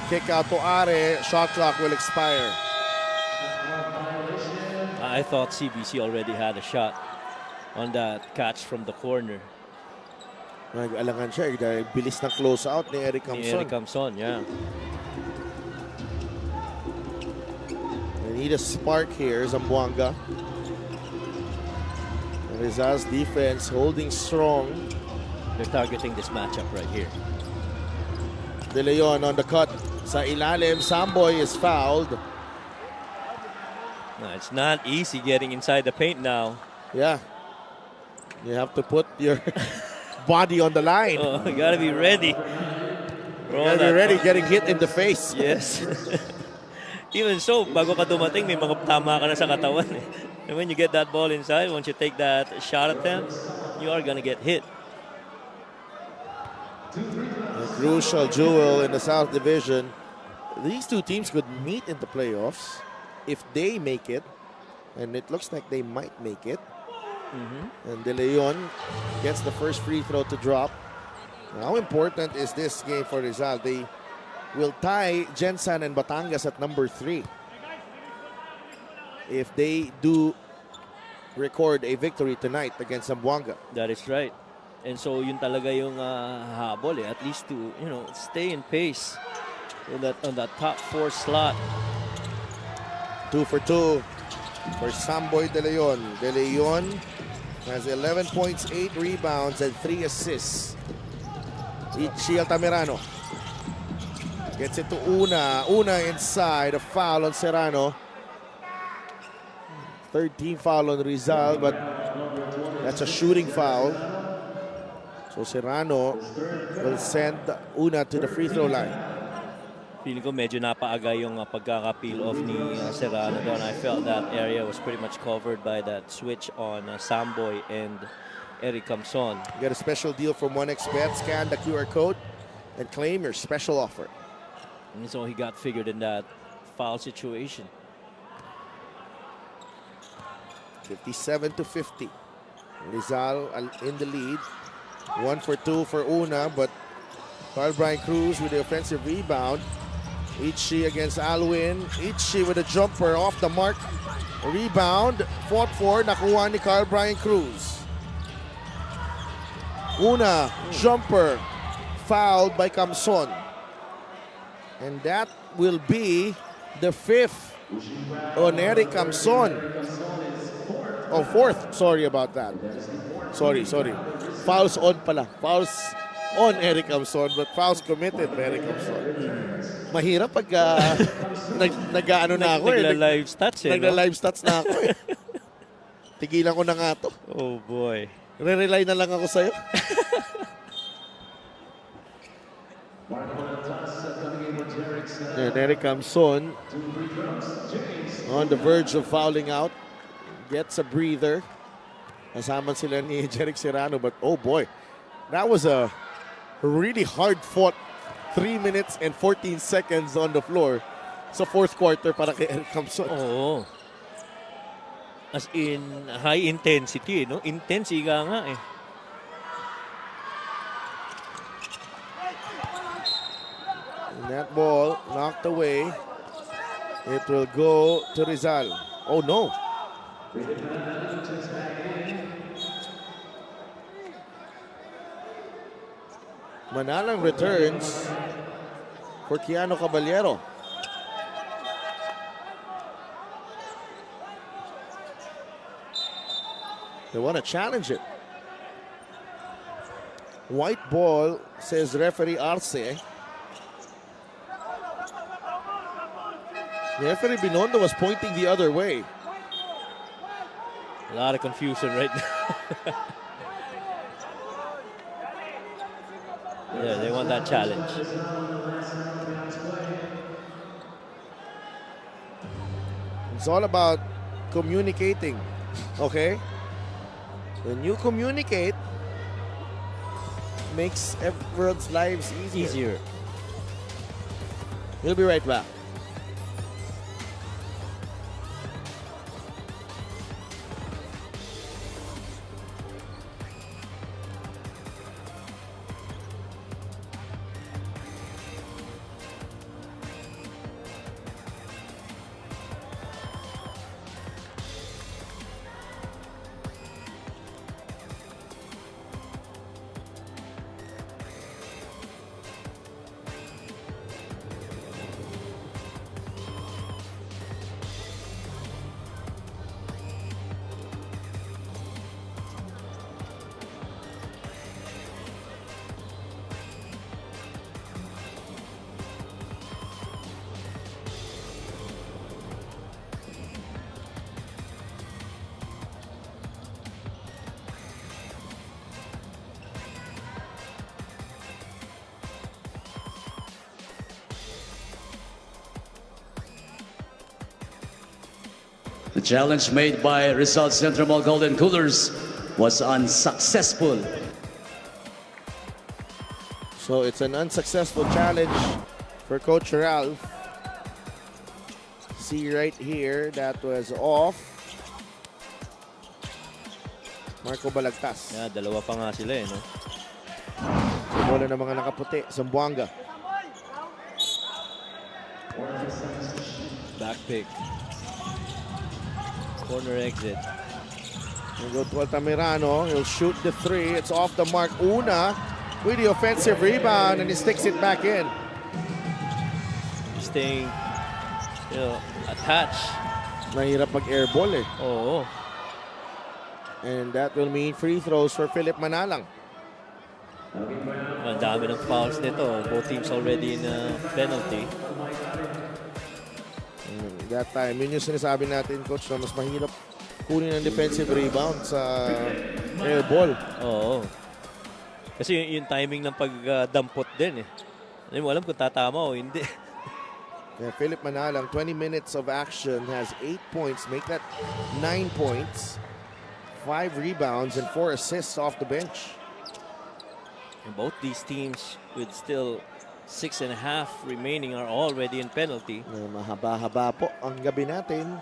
Kick out to Are. Shot clock will expire. I thought CBC already had a shot on that catch from the corner. Nag-alangan siya dahil bilis ng close out ni CAMSON. CAMSON, yeah. They need a spark here, Zamboanga. Rizal's defense holding strong. They're targeting this matchup right here. De Leon on the cut. Sa ilalim, Samboy is fouled. No, it's not easy getting inside the paint now. Yeah. You have to put your body on the line. Oh, you gotta be ready. You gotta be ready getting hit in the face. Yes. Even so, bago ka dumating, may mga tama ka na sa katawan. And when you get that ball inside, once you take that shot attempt, you are gonna get hit. A crucial jewel in the South Division. These two teams could meet in the playoffs if they make it. And it looks like they might make it. And De Leon gets the first free throw to drop. How important is this game for Rizal? They will tie Gensan and Batangas at number 3 if they do record a victory tonight against Zamboanga. That is right. And so yun talaga yung habol eh. At least to, you know, stay in pace on that top 4 slot. 2 for 2 for Samboy De Leon. De Leon has 11 points, 8 rebounds, and 3 assists. Ichi Altamirano gets it to Una. Una inside, a foul on Serrano. Third team foul on Rizal, but that's a shooting foul. So Serrano will send Una to the free throw line. Feeling ko medyo napaaga yung pagkaka-peel off ni Serrano doon. I felt that area was pretty much covered by that switch on Samboy and Eric CAMSON. You get a special deal from 1xBet. Scan the QR code and claim your special offer. And so he got figured in that foul situation. 57-50. Rizal in the lead. 1 for 2 for Una, but CRUZ with the offensive rebound. Ichi against ALWIN. Ichi with a jumper off the mark. Rebound. Fought for. Nakuha ni CRUZ. Una. Jumper. Fouled by CAMSON. And that will be the 5th on Eric CAMSON. Oh, 4th. Sorry about that. Sorry. Fouls on pala. Fouls on Eric CAMSON, but fouls committed by Eric CAMSON. Mahirap pag nag-ano na ako Nagla-live stats eh. Nagla-live stats na ako eh. Tigilan ko na nga to. Oh boy. Re-rely na lang ako sa'yo. And Eric CAMSON on the verge of fouling out. Gets a breather. Kasama sila ni Jeric Serrano, but oh boy. That was a really hard-fought 3 minutes and 14 seconds on the floor sa 4th quarter para kay Eric CAMSON. Oo. As in, high intensity, no? Intense, ika nga eh. And that ball knocked away. It will go to Rizal. Oh no. Nalang returns for KEANU CABALLERO. They want to challenge it. White ball, says referee Arce. Referee Binondo was pointing the other way. A lot of confusion right now. Yeah, they want that challenge. It's all about communicating, okay? When you communicate, makes everyone's lives easier. We'll be right back. The challenge made by Rizal Central Mall Golden Coolers was unsuccessful. So it's an unsuccessful challenge for Coach Ralph. See right here, that was off. Marco Balagtas. Yeah, dalawa pa nga sila eh, no? Bola ng mga nakaputi, Zamboanga. Back pick. Corner exit. We'll go to Altamirano. He'll shoot the 3. It's off the mark. Una with the offensive rebound, and he sticks it back in. Staying, attached. Mahirap mag-airball eh. Oo. And that will mean free throws for Philip Manalang. Ang dami ng fouls nito. Both teams already in a penalty. That time, yun yung sinasabi natin, Coach, na mas mahirap kunin ang defensive rebound sa airball. Oo. Kasi yung timing ng pagdampot din eh. Hindi mo alam kung tatama o hindi. Yeah, Philip Manalang, 20 minutes of action, has 8 points. Make that 9 points. 5 rebounds and 4 assists off the bench. And both these teams with still 6.5 remaining are already in penalty. Mahaba-haba po ang gabi natin.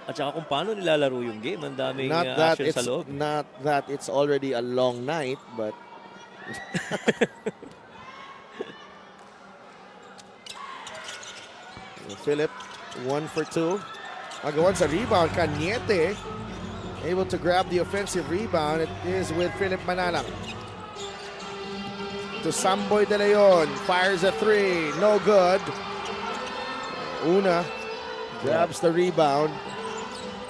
At saka kung paano nilalaro yung game, ang daming Not that action sa loob. it's already a long night, but Philip, 1 for 2. Agawan sa rebound, CAñETE able to grab the offensive rebound. It is with Philip Manalang. To Samboy De Leon, fires a 3, no good. Una grabs the rebound.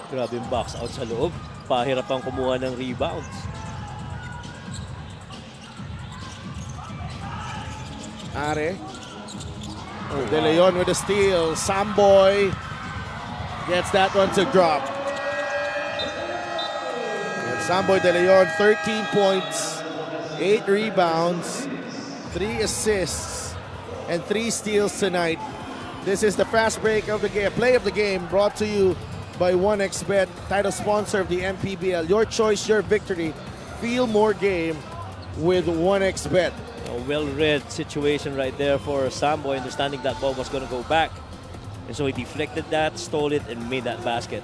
Grabe yung box out sa loob. Pahirap ang kumuha ng rebounds. Are. De Leon with a steal. Samboy gets that one to drop. And Samboy De Leon, 13 points, 8 rebounds, 3 assists, and 3 steals tonight. This is the fast break of the game, play of the game, brought to you by 1xBet, title sponsor of the MPBL. Your choice, your victory. Feel more game with 1xBet. A well-read situation right there for Samboy, understanding that ball was going to go back. And so he deflected that, stole it, and made that basket.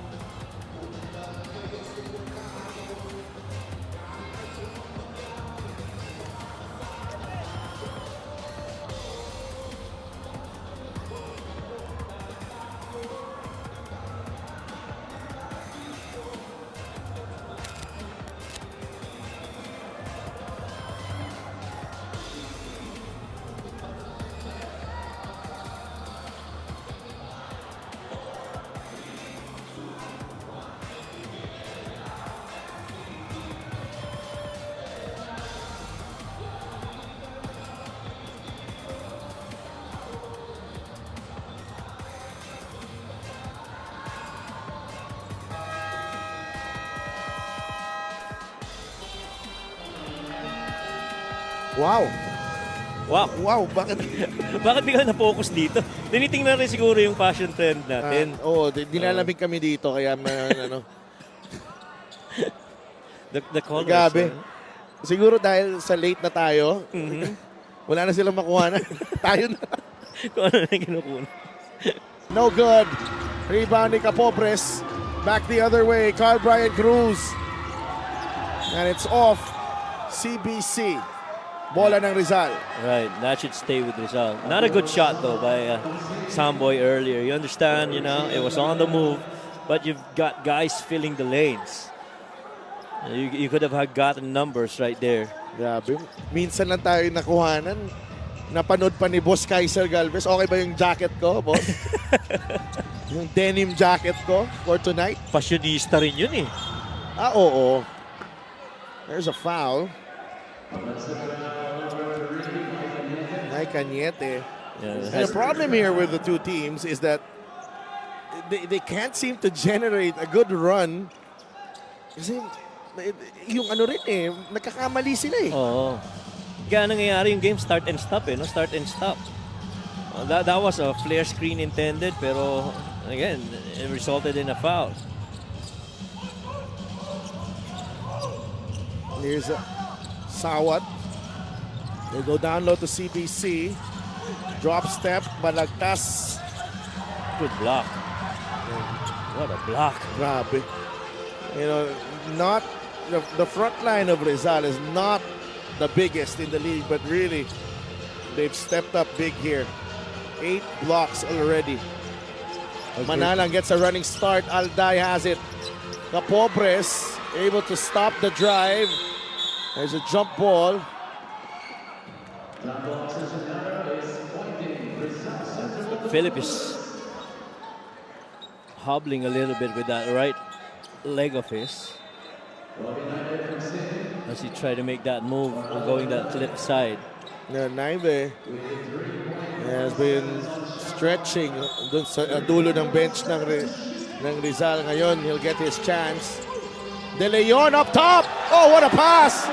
Wow. Wow! Wow, bakit? Bakit bigla na-focus dito? Tinitingnan rin siguro yung fashion trend natin. Dinalamig kami dito kaya ano. The colors. Grabe. Siguro dahil sa late na tayo, wala na silang makuha na. Tayo na. Kung ano na yung kinukuha. No good. Rebound ni CAPOBRES. Back the other way. CRUZ. And it's off. CBC. Bola ng Rizal. Right, that should stay with Rizal. Not a good shot though by Samboy earlier. You understand, it was on the move, but you've got guys filling the lanes. You could have gotten numbers right there. Grabe. Minsan lang tayo nakuhanan. Napanood pa ni Boss Kaiser Galvez. Okay ba yung jacket ko, boss? Yung denim jacket ko for tonight? Fashionista rin yun eh. Oo. There's a foul. CAñETE. And the problem here with the two teams is that they can't seem to generate a good run. Kasi yung ano rin nagkakamali sila eh. Oo. Kaya nangyayari yung game start and stop no? Start and stop. That was a flare screen intended pero again, it resulted in a foul. Here's Sawat. They go down low to CBC. Drop step, malagtas. Good block. What a block. Grabe. Not the front line of Rizal is not the biggest in the league, but really, they've stepped up big here. 8 blocks already. Okay. Manalang gets a running start. ALDAY has it. CAPOBRES able to stop the drive. There's a jump ball. Philip is hobbling a little bit with that right leg of his as he tried to make that move going that left side. Naive has been stretching dun sa dulo ng bench ng Rizal. Ngayon, he'll get his chance. De Leon up top. Oh, what a pass!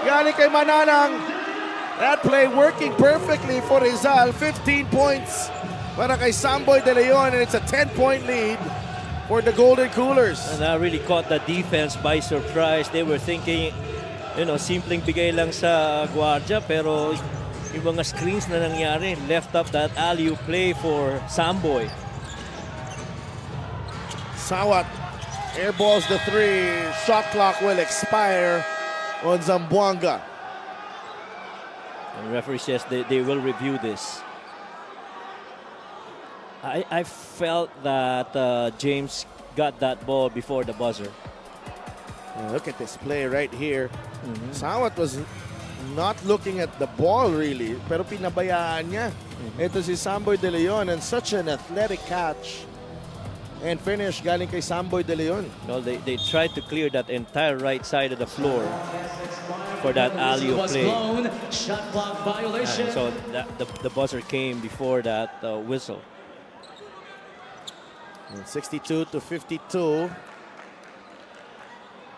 Galing kay Manalang. That play working perfectly for Rizal. 15 points para kay Samboy De Leon, and it's a 10-point lead for the Golden Coolers. And that really caught the defense by surprise. They were thinking, simpleng bigay lang sa guardia, pero yung mga screens na nangyari left up that alley play for Samboy. Sawat airballs the 3. Shot clock will expire on Zamboanga. And the referee says they will review this. I felt that James got that ball before the buzzer. Look at this play right here. Sawat was not looking at the ball really, pero pinabayaan niya. Ito si Samboy De Leon, and such an athletic catch and finish galing kay Samboy De Leon. Well, they tried to clear that entire right side of the floor for that alley play. Shot clock violation. So the buzzer came before that whistle. And 62 to 52.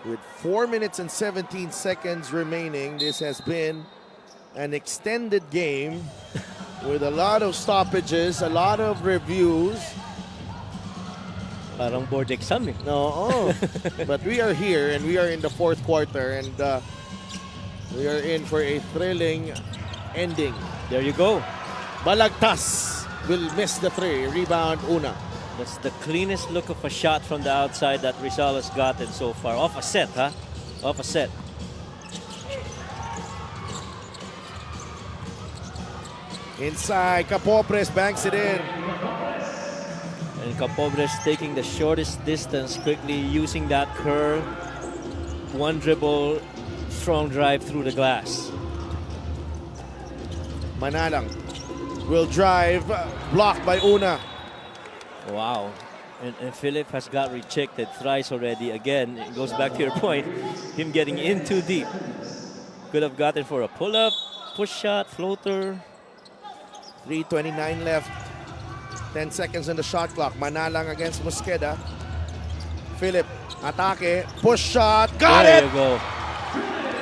With 4 minutes and 17 seconds remaining, this has been an extended game with a lot of stoppages, a lot of reviews. Parang board exam eh. No, but we are here and we are in the fourth quarter, and we are in for a thrilling ending. There you go. Balagtas will miss the 3. Rebound Una. That's the cleanest look of a shot from the outside that Rizal has gotten so far. Off a set, huh? Off a set. Inside, CAPOBRES banks it in. And CAPOBRES taking the shortest distance, quickly using that curve. One dribble, strong drive through the glass. Nalang will drive, blocked by Una. Wow. And Philip has got rejected thrice already. Again, it goes back to your point, him getting in too deep. Could have gotten for a pull-up, push shot, floater. 3:29 left. 10 seconds on the shot clock. Nalang against Mosqueda. Philip, atake, push shot, got There it! you go.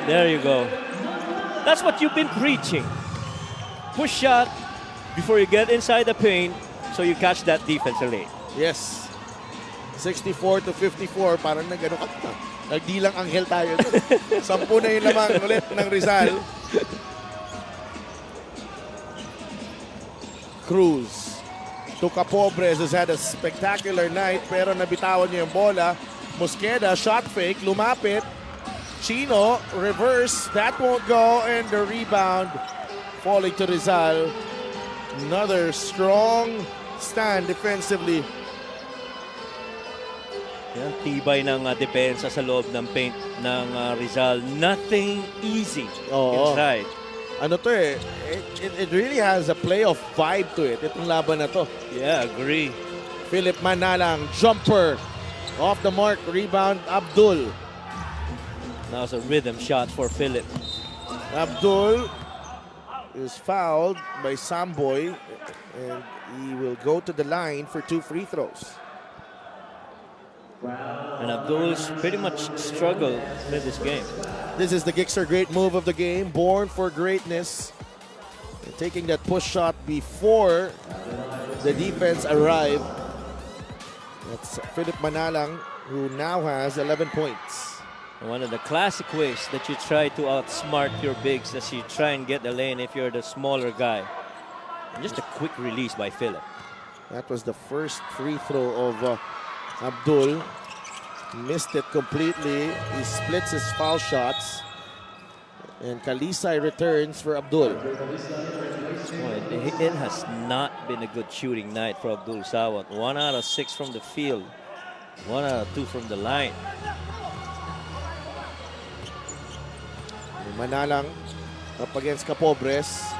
There you go. That's what you've been preaching. Push shot before you get inside the paint, so you catch that defense late. Yes. 64 to 54, parang nagano ka na. Nagdilang anghel tayo. 10 na yung lamang ulit ng Rizal. CRUZ to CAPOBRES has had a spectacular night, pero nabitawan niya yung bola. Mosqueda, shot fake, lumapit. Chino, reverse, that won't go, and the rebound falling to Rizal. Another strong stand defensively. Yan, tibay ng depensa sa loob ng paint ng Rizal. Nothing easy inside. Ano to eh, it really has a playoff vibe to it, itong laban na to. Yeah, agree. Philip Nalang, jumper, off the mark, rebound, Abdul. That was a rhythm shot for Philip. Abdul is fouled by Samboy, and he will go to the line for 2 free throws. And Abdul's pretty much struggled with this game. This is the Gixxer great move of the game, born for greatness. And taking that push shot before the defense arrived. That's Philip Nalang, who now has 11 points. One of the classic ways that you try to outsmart your bigs as you try and get the lane if you're the smaller guy. And just a quick release by Philip. That was the first free throw of Abdul. Missed it completely. He splits his foul shots. And CALISAY returns for Abdul. It has not been a good shooting night for Abdul Sawat. 1 out of 6 from the field. 1 out of 2 from the line. Nalang up against CAPOBRES.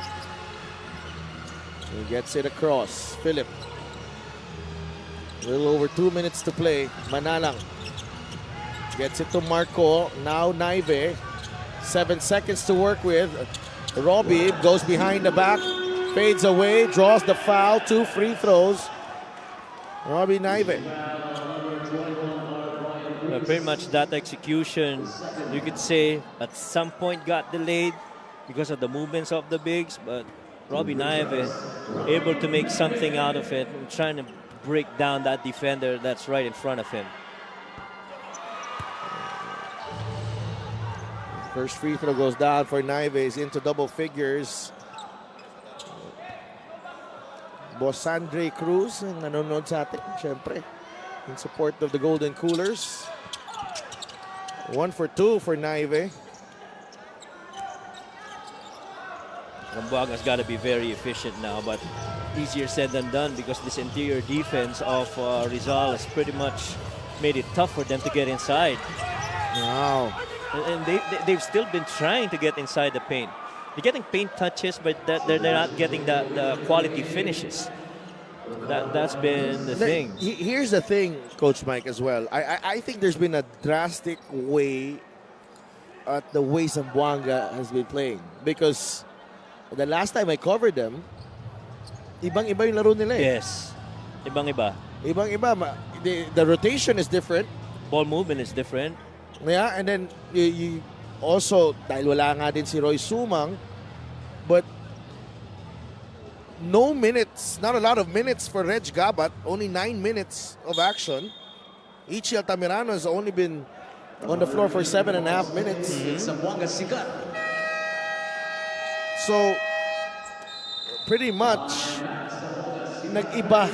He gets it across. Philip. A little over 2 minutes to play. Nalang gets it to Marco. Now Naive. 7 seconds to work with. Robbie goes behind the back. Fades away. Draws the foul. 2 free throws. Robbie Naive. Pretty much that execution, you could say, at some point got delayed because of the movements of the bigs, but Robbie Naive able to make something out of it and trying to break down that defender that's right in front of him. First free throw goes down for Naives into double figures. Boss Andre Cruz, nanonood sa atin, syempre, in support of the Golden Coolers. 1 for 2 for Naive. Zamboanga's got to be very efficient now, but easier said than done because this interior defense of Rizal has pretty much made it tough for them to get inside. Wow. And they've still been trying to get inside the paint. They're getting paint touches, but they're not getting the quality finishes. That's been the thing. Here's the thing, Coach Mike, as well. I think there's been a drastic way at the way Zamboanga has been playing. Because the last time I covered them, ibang-iba yung laro nila eh. Yes. Ibang-iba. Ibang-iba. The rotation is different. Ball movement is different. Yeah, and then you also, dahil wala nga din si Roy Sumang, but no minutes, not a lot of minutes for Reg Gabat, only 9 minutes of action. Ichi Altamirano has only been on the floor for 7.5 minutes. Zamboanga sikat. So, pretty much, nag-iba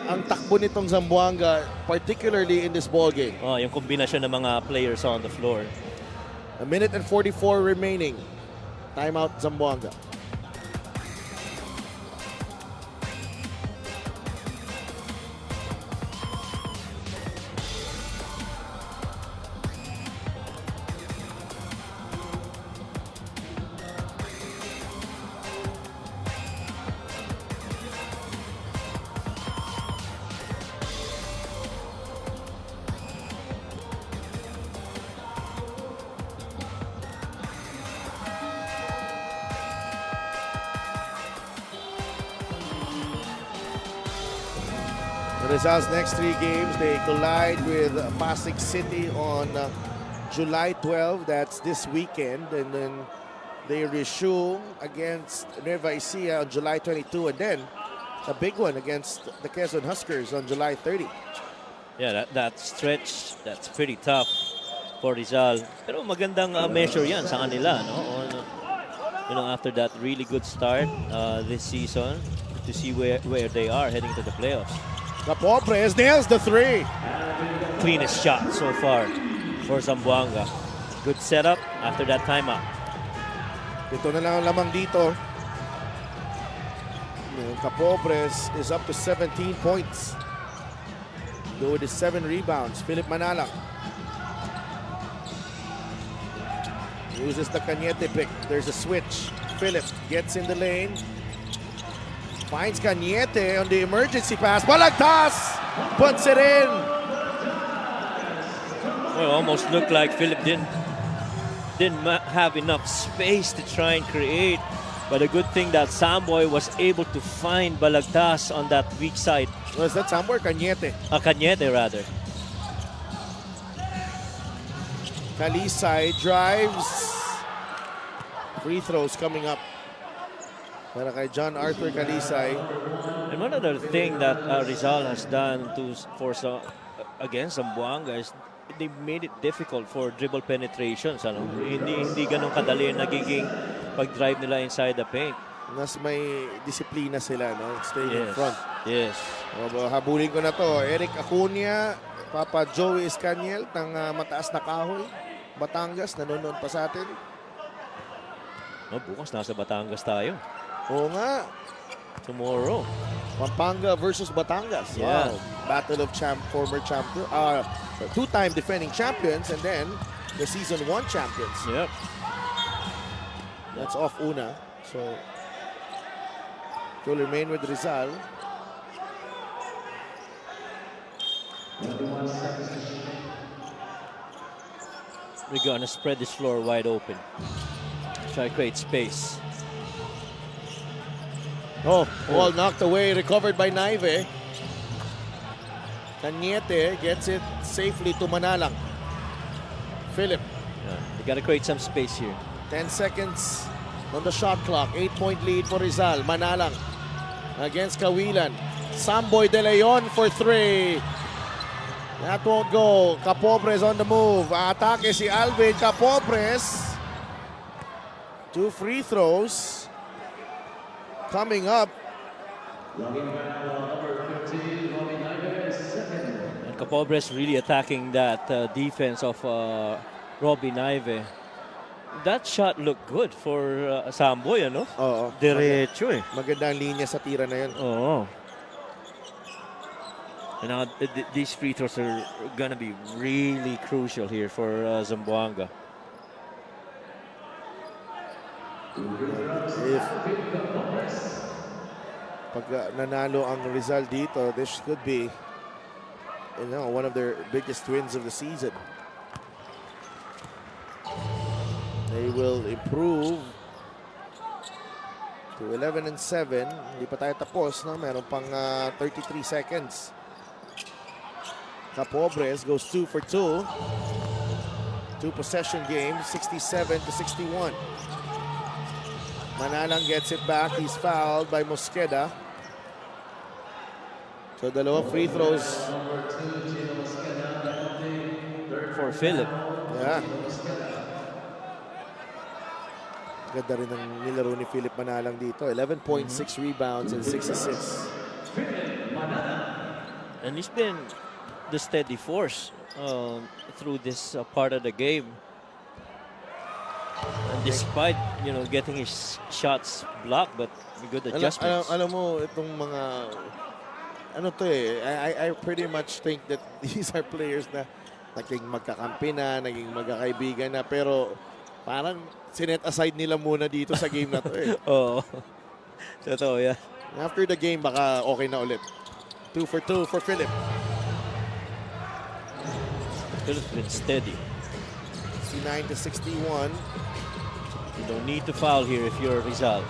ang takbo nitong Zamboanga, particularly in this ball game. Oh, yung kombinasyon ng mga players on the floor. 1 minute and 44 remaining. Timeout Zamboanga. Rizal's next 3 games, they collide with Pasig City on July 12. That's this weekend. And then they resume against Nueva Ecija on July 22. And then a big one against the Quezon Huskers on July 30. Yeah, that stretch, that's pretty tough for Rizal. Pero magandang measure yan sa kanila, no? You know, after that really good start this season, to see where they are heading to the playoffs. CAPOBRES nails the 3. Cleanest shot so far for Zamboanga. Good setup after that timeout. Ito na lang ang lamang dito. CAPOBRES is up to 17 points. Go with his 7 rebounds. Philip Manalang uses the CAñETE pick. There's a switch. Philip gets in the lane. Finds CAñETE on the emergency pass. Balagtas! Puts it in. Well, it almost looked like Philip didn't have enough space to try and create. But a good thing that Samboy was able to find Balagtas on that weak side. Was that Samboy or CAñETE? CAñETE rather. CALISAY drives. Free throws coming up para kay John Arthur CALISAY. And one other thing that Rizal has done against Zamboanga is they made it difficult for dribble penetrations. Ano? Hindi ganun kadali nagiging pag-drive nila inside the paint. Mas may disiplina sila, no? Staying in front. Yes. Habulin ko na to. Eric Acuña, Papa Joey Escaniel ng mataas na kahoy. Batangas, nanonood pa sa atin. No, bukas nasa Batangas tayo. Oo nga. Tomorrow. Pampanga versus Batangas. Yeah. Wow. Battle of former champion, 2-time defending champions, and then the season 1 champions. Yep. That's off una. So, will remain with Rizal. We're gonna spread this floor wide open. Try to create space. Oh, ball knocked away, recovered by Naive. CAñETE gets it safely to Manalang. Philip. Yeah, they gotta create some space here. 10 seconds on the shot clock. 8-point lead for Rizal. Manalang against Kawilan. Samboy De Leon for 3. That won't go. CAPOBRES on the move. Atake si ALVIN. CAPOBRES. 2 free throws coming up. And CAPOBRES really attacking that defense of Robin Ive. That shot looked good for Samboy, ano? Oo. Diretso eh. Magandang linya sa tira na yun. Oo. And now these free throws are gonna be really crucial here for Zamboanga. If pag nanalo ang Rizal dito, this could be, you know, one of their biggest wins of the season. They will improve to 11-7. Hindi pa tayo tapos, no? Meron pang 33 seconds. CAPOBRES goes 2 for 2. 2-possession game, 67-61. Nalang gets it back. He's fouled by Mosqueda. So dalawa free throws For Philip. Yeah. Ganda rin ang nilaro ni Philip Nalang dito. 11.6 rebounds and 6 assists. And he's been the steady force through this part of the game. And despite, you know, getting his shots blocked, but good adjustments. Alam mo, itong mga, ano to eh, I pretty much think that these are players na naging magkakampi na, naging magkakaibigan na, pero parang sinet aside nila muna dito sa game na to eh. Oo. Totoo yan. After the game, baka okay na ulit. 2 for 2 for Philip. Philip's been steady. 69-61. You don't need to foul here if you're Rizal.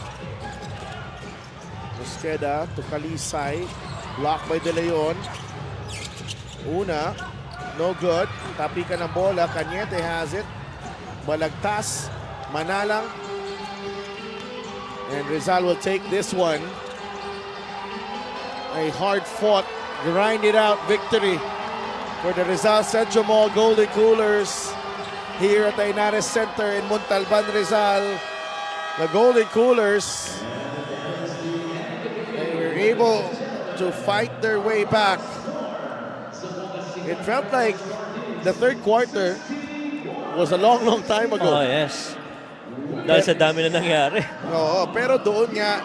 Mosqueda to CALISAY. Blocked by De Leon. Una. No good. Tapikan ng bola. CAñETE has it. Balagtas. Nalang. And Rizal will take this one. A hard-fought, grind-it-out victory for the Rizal Centro Mall Golden Coolers here at the Inares Center in Montalban, Rizal. The Golden Coolers, they were able to fight their way back. It felt like the third quarter was a long, long time ago. Oh, yes. Dahil sa dami na nangyari. Oo, pero doon nga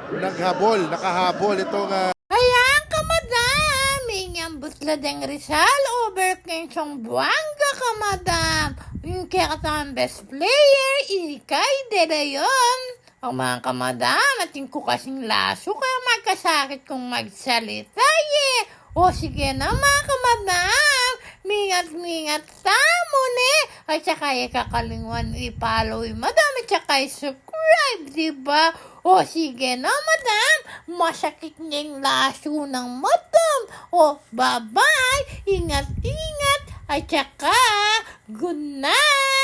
nakahabol itong Ayan ka, madam! Inyang busladeng Rizal over kay Zamboanga ka, madam! Yung kaya katang best player, ikay De Leon. Ang mga kamadam, ating ko kasing laso, kaya magkasakit kung magsalita, eh. O sige na, mga kamadam, mingat-mingat tamo, ne. At saka kakalingwan i-follow, madam, at saka i-subscribe, diba? O sige na, madam, masakit niya yung laso ng madam. O, bye-bye, ingat-ingat, at saka, good night!